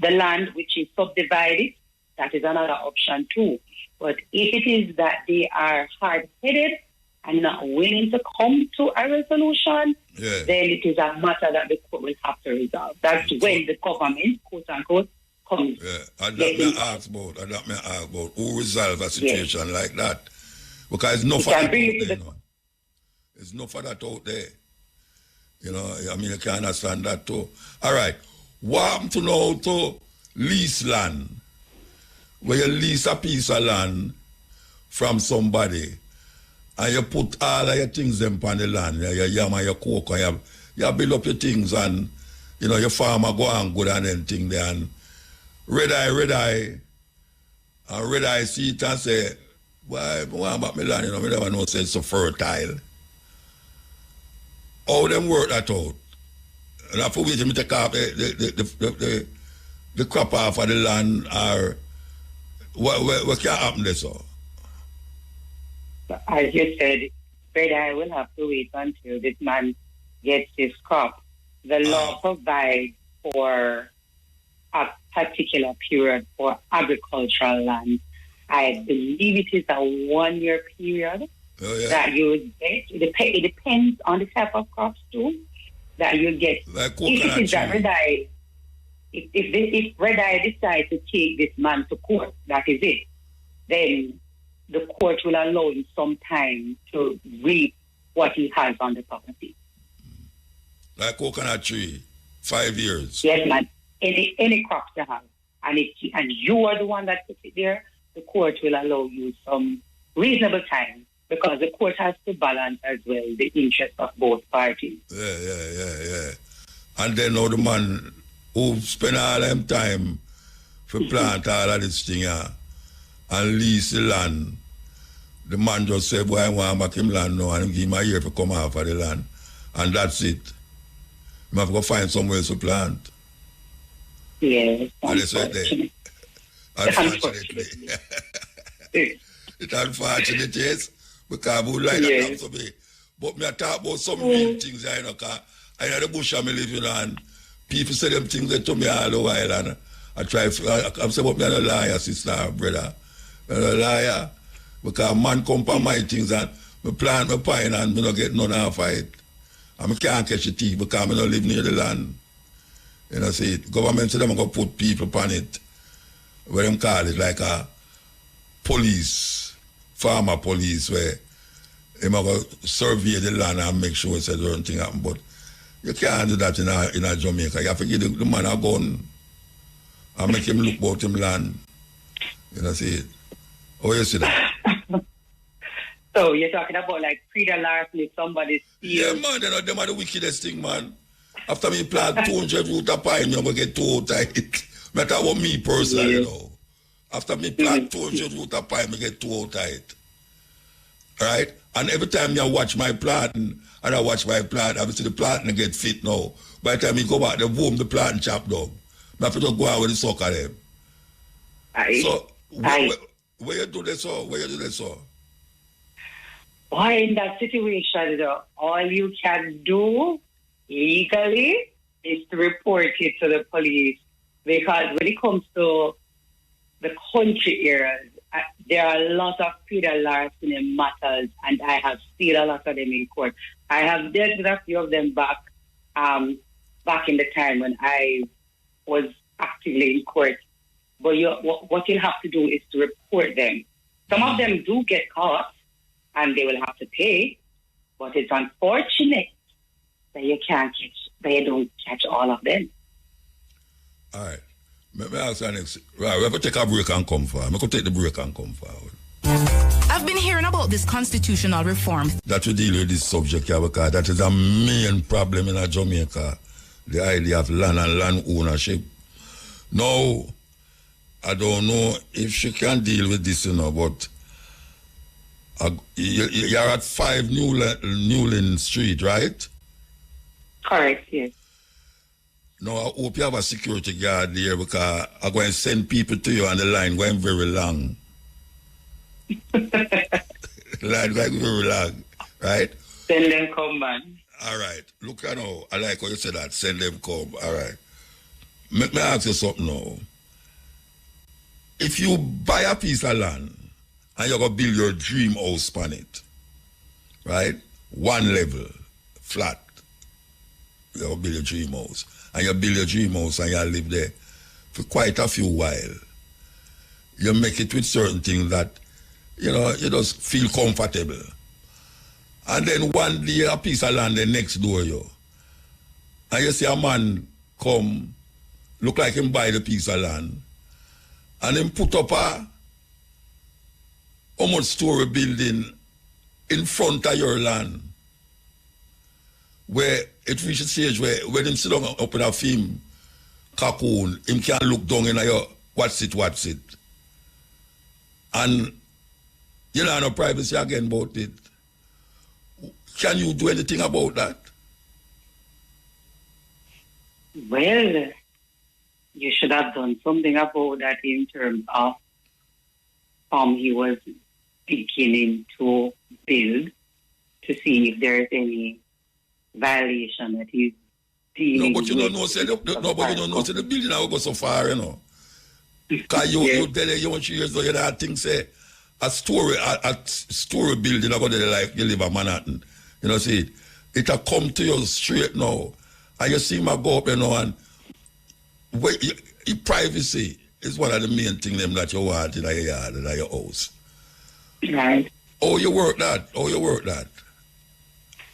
the land which is subdivided, that is another option too. But if it is that they are hard-headed and not willing to come to a resolution, then it is a matter that the court will have to resolve. That's when the government, quote-unquote, comes. Yeah, and that may ask about who resolve a situation like that. Because it's enough of that out there, you know. It's enough of that out there. You know, I mean, you can understand that too. All right. What happened to now to lease land? Where you lease a piece of land from somebody and you put all of your things them on the land, your yam and your coke, and you build up your things and, you know, your farmer go on good and anything there and red eye see it and say, why, what about my land, you know, I never know say it's so fertile. How them work that out? And after we take off the crop off of the land or what can happen there, so? As you said, Fred, I will have to wait until this man gets his crop. The law provides for a particular period for agricultural land. I believe it is a 1-year period that you get. It depends on the type of crops too that you get. Like if it is that red eye, if red eye decides to take this man to court, that is it. Then the court will allow him some time to reap what he has on the property. Like coconut tree, 5 years. Yes, man. Any crops you have, and you are the one that puts it there, the court will allow you some reasonable time because the court has to balance as well the interest of both parties. Yeah. And then now the man who spend all them time for plant all of this thing and lease the land. The man just said, boy, I want to make him land now and give him a year to come off of the land. And that's it. You have to go find somewhere else to plant. Yes. And they said that. Unfortunately. It's unfortunate, yes, because we would like that to be. But me I talk about some real things, you know, because I know the bush I'm living on. People say them things to me all the while, and I try, I'm saying, but me I'm a liar, sister, brother. I'm a liar, because man come for my things, and me plant my pine, and me don't get none of it. And I can't catch the thief, because I don't live near the land. You know, see, government say them going to put people upon it, where them call it like a police, farmer police, where they might go survey the land and make sure it's a certain thing happen. But you can't do that in a Jamaica. You have to give the man a gun and make him look about him land. You know, see it. Oh, you see that? So you're talking about like Frida Larson if somebody steals. Yeah, man, them are the wickedest thing, man. After me plant 200 root of pine, you're going to get too tight. Matter about me personally, you know. After me plant 200 root of pine, I get too tight. Right? And every time you watch my plant, and I watch my plant, I see the plant and get fit now. By the time you go back, they boom, the plant chop down. I have to just go out with the sucker them. So, where you do this so? Where you do this so? Why in that situation, though, all you can do legally is to report it to the police. Because when it comes to the country areas, there are a lot of Frida Larson matters, and I have seen a lot of them in court. I have dealt with a few of them back in the time when I was actively in court. But what you'll have to do is to report them. Some of them do get caught, and they will have to pay. But it's unfortunate that you don't catch all of them. All right. Let me ask you next. Right, we have to take a break and come forward. I'm going to take the break and come forward. I've been hearing about this constitutional reform. That we deal with this subject here because that is a main problem in Jamaica. The idea of land and land ownership. Now, I don't know if she can deal with this, you know, but you're at 5 Newland Street, right? Correct, yes. No, I hope you have a security guard there because I'm going to send people to you on the line going very long. Line going very long, right? Send them come, man. All right. Look, I know. I like how you said that. Send them come. All right. Let me ask you something now. If you buy a piece of land and you're going to build your dream house on it, right? One level, flat. You're going to build your dream house. And you build your dream house and you live there for quite a few while. You make it with certain things that, you know, you just feel comfortable. And then one day a piece of land next door you. And you see a man come, look like him buy the piece of land, and him put up a almost story building in front of your land. Where it reaches a stage where when him sit down up in a film cocoon, him can look down in your what's it. And you know no privacy again about it. Can you do anything about that? Well, you should have done something about that in terms of he was beginning to build to see if there's any violation that he's dealing with. No, but you don't know, say the building will go so far, you know. Because you tell you want years ago, you know, think say a story building are going to like you live in Manhattan. You know, see, it'll come to you straight now. And you see my go up, you know, and your privacy is one of the main things that you want in your yard, in your house. Right. Oh, you work that.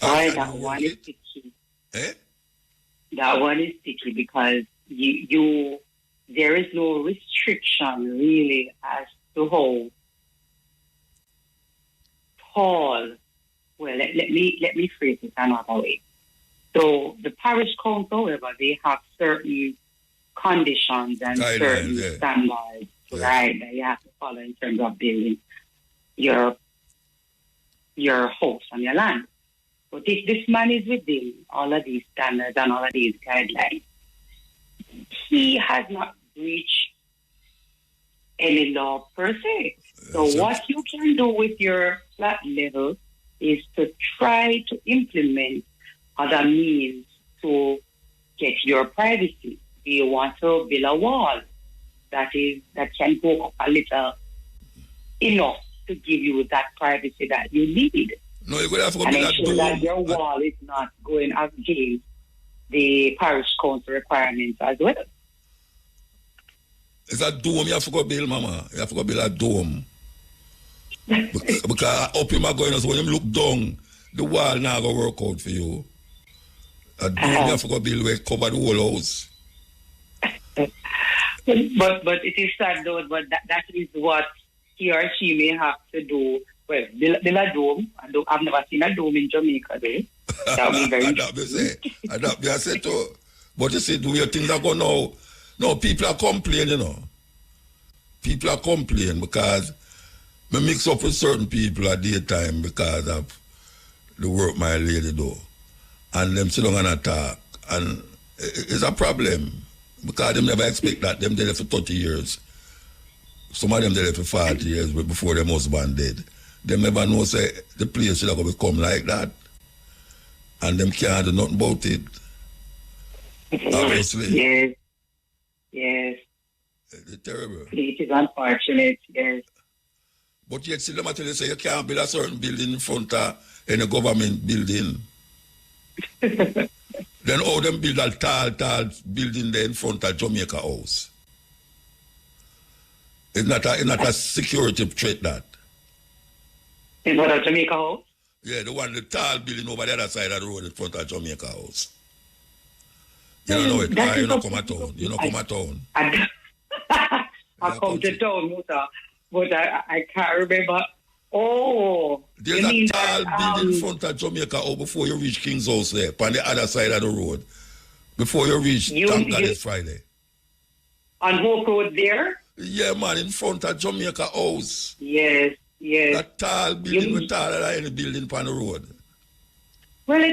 That one is sticky. Eh? That one is sticky because there is no restriction really as to how tall. Well, let me phrase it another way. So the parish council, however, they have certain conditions and certain standards, right, that you have to follow in terms of building your house on your land. But if this man is within all of these standards and all of these guidelines, he has not breached any law per se. So what you can do with your flat level is to try to implement other means to get your privacy. Do you want to build a wall that can go up a little enough to give you that privacy that you need? No, you're going to have to and ensure that your wall is not going against the parish council requirements as well. It's a dome you have to go build, Mama. You have to go build a dome. Because up him are going, so when him look down, the wall now going to work out for you. A dome you have to go build where cover the whole house. But it is sad though, but that is what he or she may have to do. Well, build a dome. I've never seen a dome in Jamaica though. That would be very I said too. But you see, do your things that go now. No, people are complaining, you know. People are complaining because I mix up with certain people at daytime because of the work my lady do. And them sit down and attack. And it's a problem. Because them never expect that. Them there for 30 years. Some of them there for 40 years before their husband dead. Them never know say the place should have become like that. And them can't do nothing about it. Obviously. Yes. It's terrible. It is unfortunate, yes. But yet, see, them tell you say you can't build a certain building in front of any government building. Then all them build a tall building there in front of Jamaica House. It's not a security threat, that. In front of Jamaica House? Yeah, the tall building over the other side of the road in front of Jamaica House. You don't know it. You don't come at town. You don't come at town. I come to town, Muta, but I can't remember. Oh. There's a tall building in front of Jamaica House before you reach King's House there, on the other side of the road. Before you reach Thank God It's Friday. On Hope Road there? Yeah, man, in front of Jamaica House. Yes. That tall building with taller than any building on the road. Well,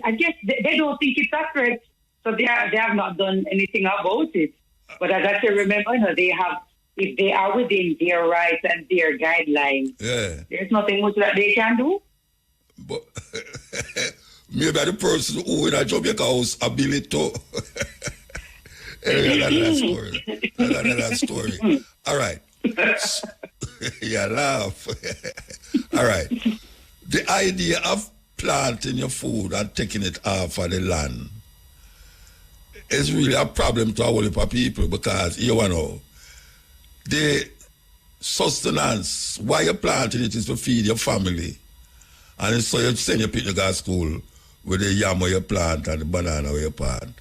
I guess they don't think it's a threat. So they have not done anything about it. But as I say, remember, if they are within their rights and their guidelines, there's nothing much that they can do. But maybe the person who in a Jamaica House ability to. Another story. All right. Yeah, laugh. All right. The idea of planting your food and taking it off of the land is really a problem to a whole heap of people because, you know, the sustenance, why you're planting it is to feed your family. And so you send your people to go to school with the yam where you plant and the banana where you plant.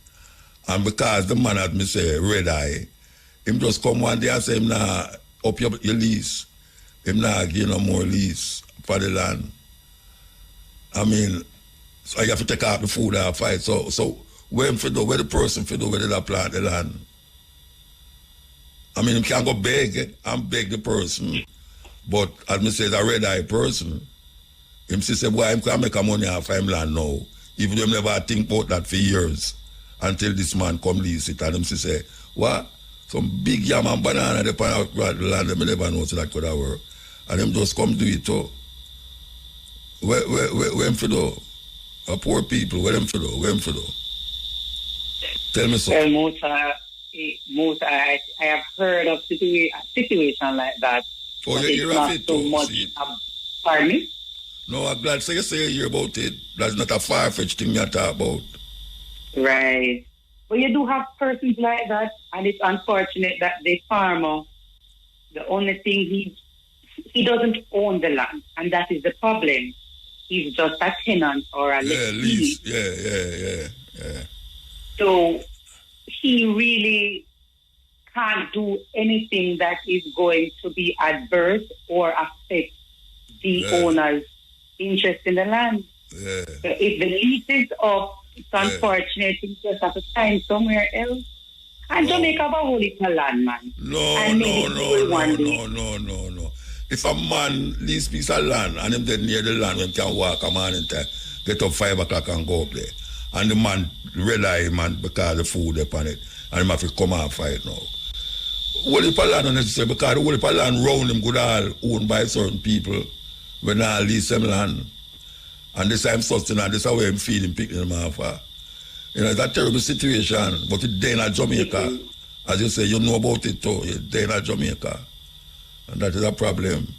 And because the man had me say, red eye, him just come one day and say, him nah up your lease. Him nah give no more lease for the land. I mean, so you have to take out the food and fight. So where the person for do, where they plant the land? I mean, you can't go beg and beg the person. But as me say, a red eye person, him say, boy, I can make a money off him land now. Even though never think about that for years until this man come lease it. And him say, what? Some big yam and banana they pan out the land, they never know so that could have work. And him just come do it too. Where him for do? Poor people, where him for do? Where him for do? Tell me so. Well, most I have heard of situation like that. Oh, you're not it so too, much. Pardon me? No, I'm glad you say you hear about it. That's not a far-fetched thing you talk about. Right. But you do have persons like that, and it's unfortunate that the farmer, the only thing he doesn't own the land, and that is the problem. He's just a tenant or a lease. Yeah. So he really can't do anything that is going to be adverse or affect the owner's interest in the land. Yeah. So if the lease is up, it's unfortunate. He just have to find somewhere else. And Jamaica have a whole little land, man. No. If a man leaves piece of land and him dead near the land, when can walk a man and get up 5 o'clock and go up there. And the man rely man because the food upon it. And him have to come and fight now. What if a land unnecessary? Because the whole if a land round him could all owned by certain people when they lease them land. And this time sustenance, this is how I'm feeling picking them off. You know, it's a terrible situation. But it's there in Jamaica. As you say, you know about it too. It's there in Jamaica. And that is a problem.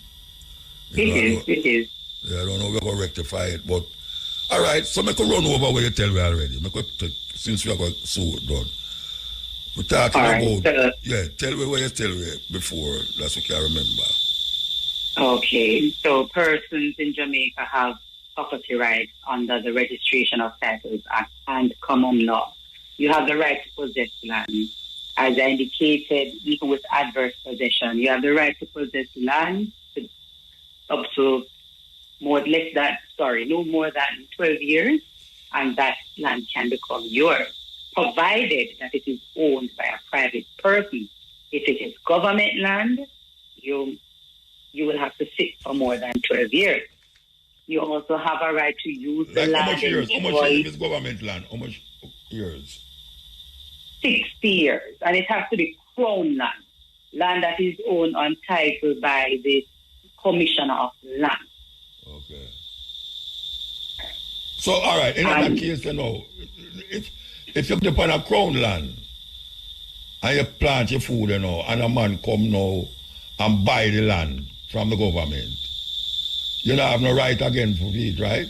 It is. Yeah, I don't know if we're going to rectify it. But, all right, so I can run over what you tell me already. Since we are going so done. We're talking about, tell me what you tell me before. That's what I remember. Okay, so persons in Jamaica have property rights under the Registration of Titles Act and common law. You have the right to possess land. As I indicated, even with adverse possession, you have the right to possess land up to no more than 12 years, and that land can become yours, provided that it is owned by a private person. If it is government land, you will have to sit for more than 12 years. You also have a right to use the land. How much years? How much years is government land? How much years? 60 years. And it has to be crown land. Land that is owned on title by the Commissioner of Land. Okay. So, all right, in that case, you know, if you're upon a crown land and you plant your food, you know, and a man come now and buy the land from the government, you don't have no right again for it, right?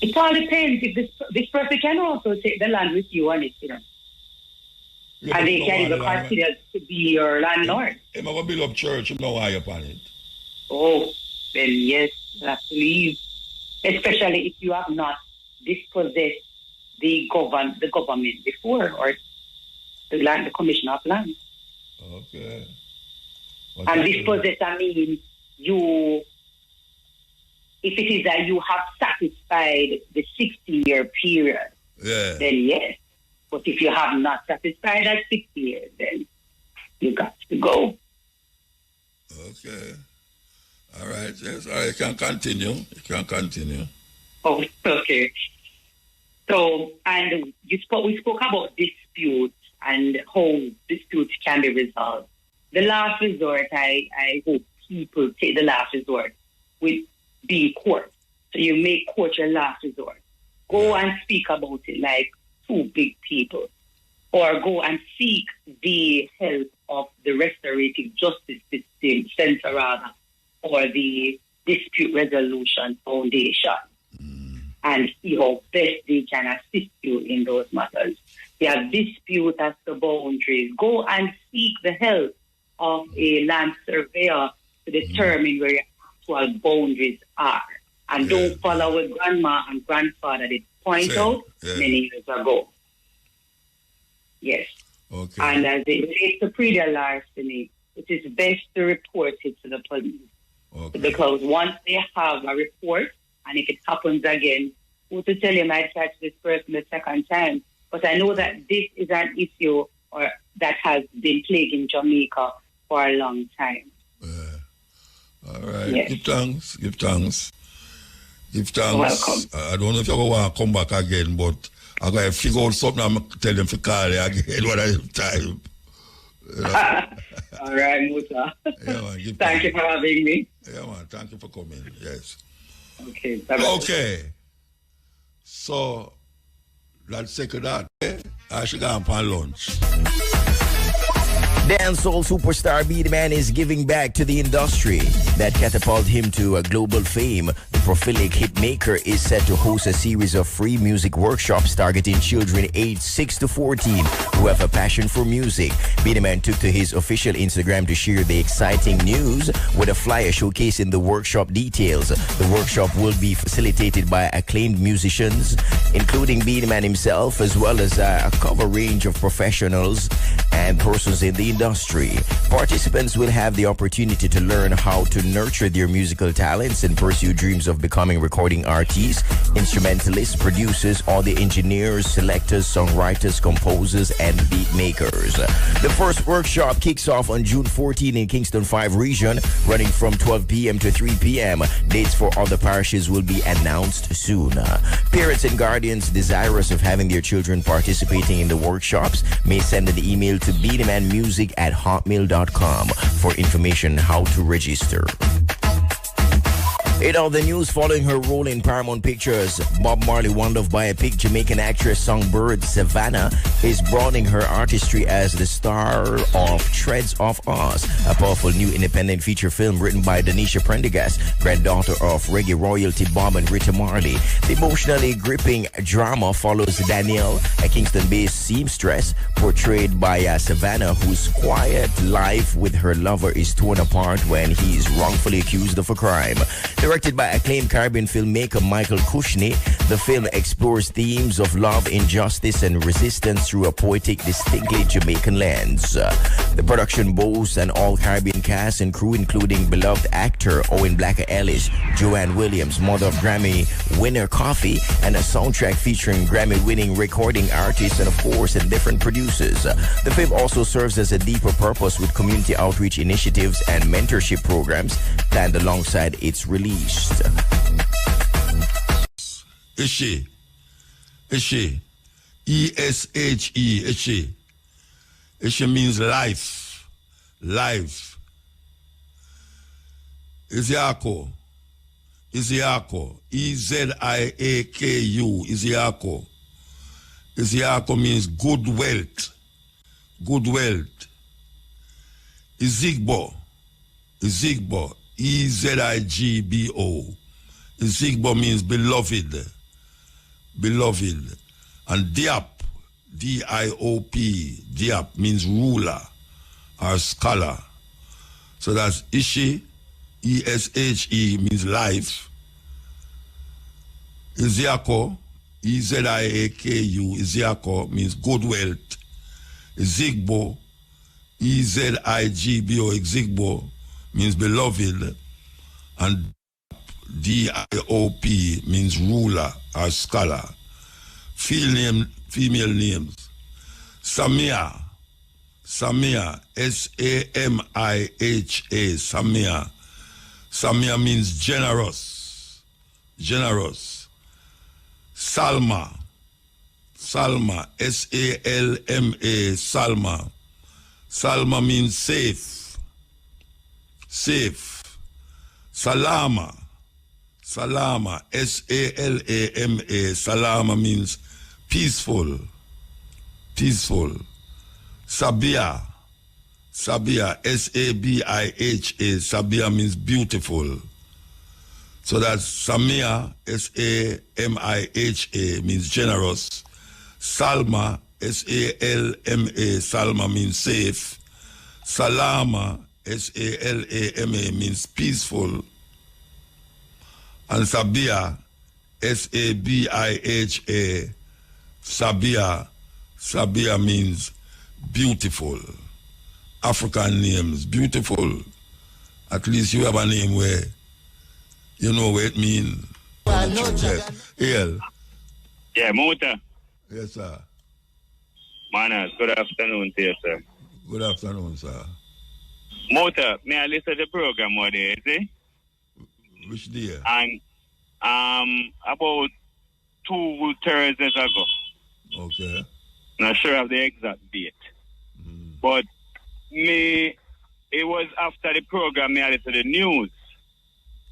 It all depends. If this person can also take the land with you on it, you know. Yeah, and they can even consider to be your landlord. If I build up church, you know why upon it. Oh, then yes, you have to leave. Especially if you have not dispossessed the government before, or the Commissioner of Land. Okay. And dispossess, I mean, if it is that you have satisfied the 60-year period, then yes. But if you have not satisfied that 60 years, then you got to go. Okay. All right. Yes. All right. You can continue. Oh, okay. So, and we spoke about disputes and how disputes can be resolved. The last resort, I hope people take the last resort, will be court. So you make court your last resort. Go and speak about it like two big people. Or go and seek the help of the Restorative Justice System Center, rather, or the Dispute Resolution Foundation, and see how best they can assist you in those matters. They have dispute as to boundaries. Go and seek the help of a land surveyor to determine where your actual boundaries are. And don't follow what grandma and grandfather did point out many years ago. Yes. Okay. And as it relates to previous larceny, it is best to report it to the police. Okay. Because once they have a report, and if it happens again, who to tell you might catch this person the second time. But I know that this is an issue that has been plaguing Jamaica for a long time. All right. Yes. Give thanks. Welcome. I don't know if you want to come back again, but I'm going to figure out something. I'm going to tell them to call you again when I have time. All right, Muta. Yeah, man, thank you for having me. Yeah, man. Thank you for coming. Yes. Okay. Bye-bye. Okay. So, let's take that. I should go on lunch. Dancehall superstar Beat Man is giving back to the industry that catapulted him to a global fame. The prolific hitmaker is set to host a series of free music workshops targeting children aged 6 to 14 who have a passion for music. Beat Man took to his official Instagram to share the exciting news with a flyer showcasing the workshop details. The workshop will be facilitated by acclaimed musicians, including Beat Man himself, as well as a cover range of professionals. and persons in the industry. Participants will have the opportunity to learn how to nurture their musical talents and pursue dreams of becoming recording artists, instrumentalists, producers, audio engineers, selectors, songwriters, composers, and beat makers. The first workshop kicks off on June 14 in Kingston 5 region, running from 12 p.m. to 3 p.m. Dates for other parishes will be announced soon. Parents and guardians desirous of having their children participating in the workshops may send an email to beatmanmusic@hotmail.com for information how to register. In all the news, following her role in Paramount Pictures' Bob Marley One Love biopic, Jamaican actress songbird Savannah is broadening her artistry as the star of Treads of Us, a powerful new independent feature film written by Danisha Prendergast, granddaughter of reggae royalty Bob and Rita Marley. The emotionally gripping drama follows Danielle, a Kingston-based seamstress, portrayed by Savannah, whose quiet life with her lover is torn apart when he is wrongfully accused of a crime. Directed by acclaimed Caribbean filmmaker Michael Kushney, the film explores themes of love, injustice, and resistance through a poetic, distinctly Jamaican lens. The production boasts an all-Caribbean cast and crew, including beloved actor Owen Blacker Ellis, Joanne Williams, mother of Grammy winner Coffee, and a soundtrack featuring Grammy-winning recording artists and, of course, and different producers. The film also serves as a deeper purpose with community outreach initiatives and mentorship programs planned alongside its release. Ishe. Ishe. E-S-H-E. Ishe. Ishe means life. Life. Isiako. Isiako. E-Z-I-A-K-U. Isiako. Isiako means good wealth. Good wealth. Izigbo. Izigbo. E-Z-I-G-B-O. Izigbo means beloved. Beloved. And Diap, D-I-O-P, Diap means ruler or scholar. So that's Ishi, E-S-H-E means life. Iziako, E-Z-I-A-K-U, Iziako means good wealth. Izigbo, E-Z-I-G-B-O, Izigbo means beloved, and D-I-O-P means ruler or scholar. Female names. Samia, Samia, S-A-M-I-H-A, Samia. Samia means generous, generous. Salma, Salma, S-A-L-M-A, Salma. Salma means safe, safe. Salama, Salama, S-A-L-A-M-A, Salama means peaceful, peaceful. Sabia, Sabia, S-A-B-I-H-A, Sabia means beautiful. So that's Samia, S-A-M-I-H-A means generous. Salma, S-A-L-M-A, Salma means safe. Salama, S-A-L-A-M-A means peaceful. And Sabia, S-A-B-I-H-A, Sabia, Sabia means beautiful. African names, beautiful. At least you have a name where you know what it means. Yes. El. Yeah, Mota. Yes, sir. Manners, good afternoon to you, sir. Good afternoon, sir. Mota, may I listen to the program one day, see? Which day? And about 2 Thursdays ago. Okay. Not sure of the exact date. But it was after the program, I listened to the news.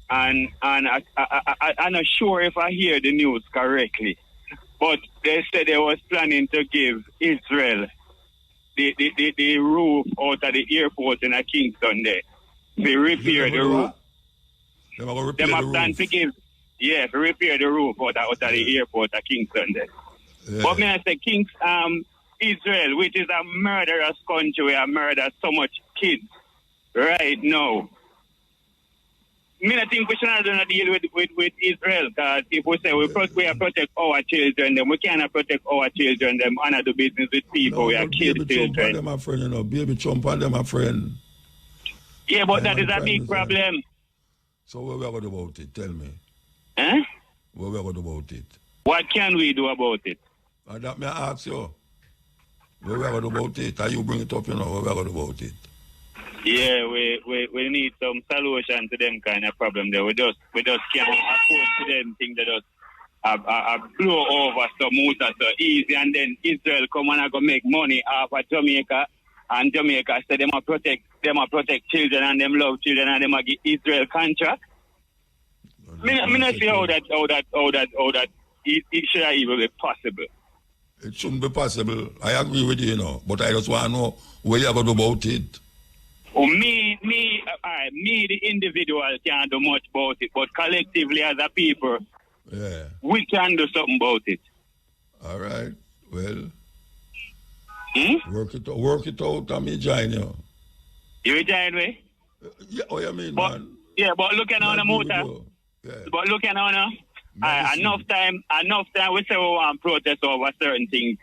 And I'm not sure if I hear the news correctly. But they said they was planning to give Israel the roof out of the airport in Kingston there. They repair the roof. They are going to repair the roof. To give, yeah, to repair the roof out of the airport at Kingston there. Yeah. But may I say, Israel, which is a murderous country where murder so much kids right now. I think we should not do a deal with Israel, because if we say we protect our children, then we cannot protect our children, them honor the business with people, we are killing children. Trump and them, my friend, you know. Baby Trump and them, my friend. Yeah, but that is a big problem. So what we are going to do about it? Tell me. Huh? What we are going to do about it? What can we do about it? And that may I ask you. What we are going to do about it? And you bring it up, you know, what we are going to do about it? Yeah, we need some solution to them kind of problem there. We just can't afford to them things that just blow over some muta so easy, and then Israel come and go make money off of Jamaica, and Jamaica say them a protect children and them love children and them a give Israel contract. I not see how that it should even be possible. It shouldn't be possible. I agree with you, you know, but I just want to know what you are going to do about it. Oh, me, the individual can't do much about it, but collectively as a people, we can do something about it. All right. Well, work it out and me join you. You join me? Yeah, oh, you mean, but, man? Yeah, but looking on the motor. Yeah. But looking on enough time we say we want protest over certain things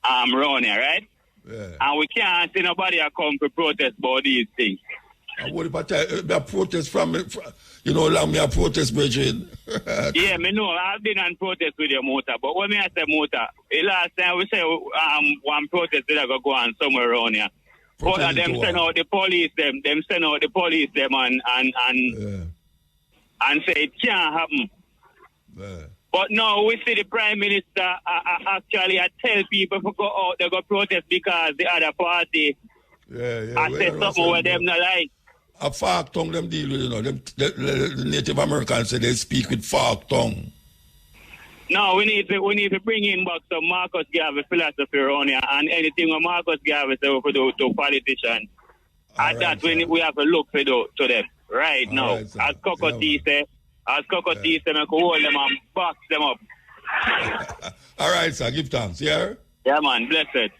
around here, right? Yeah. And we can't see nobody come to protest about these things. And what if I tell you, a protest from you know, allow me a protest, Bridget? Yeah, me know. I've been on protest with your motor, but when I say motor, the last time we say one protest that go on somewhere around here. But them send out the police, them send out the police, them and say it can't happen. Yeah. But now we see the Prime Minister actually tell people to go out, they go protest because the other party said something where them not like. A fork tongue them deal with, you know. The Native Americans say they speak with fork tongue. No, we need to bring in back some Marcus Garvey philosophy around here, and anything with Marcus Garvey say we do to politicians. And that's when we have to look to them right now. Right, as Coco T say, make hold them and box them up. All right, sir. Give thanks, yeah? Yeah, man. Blessed.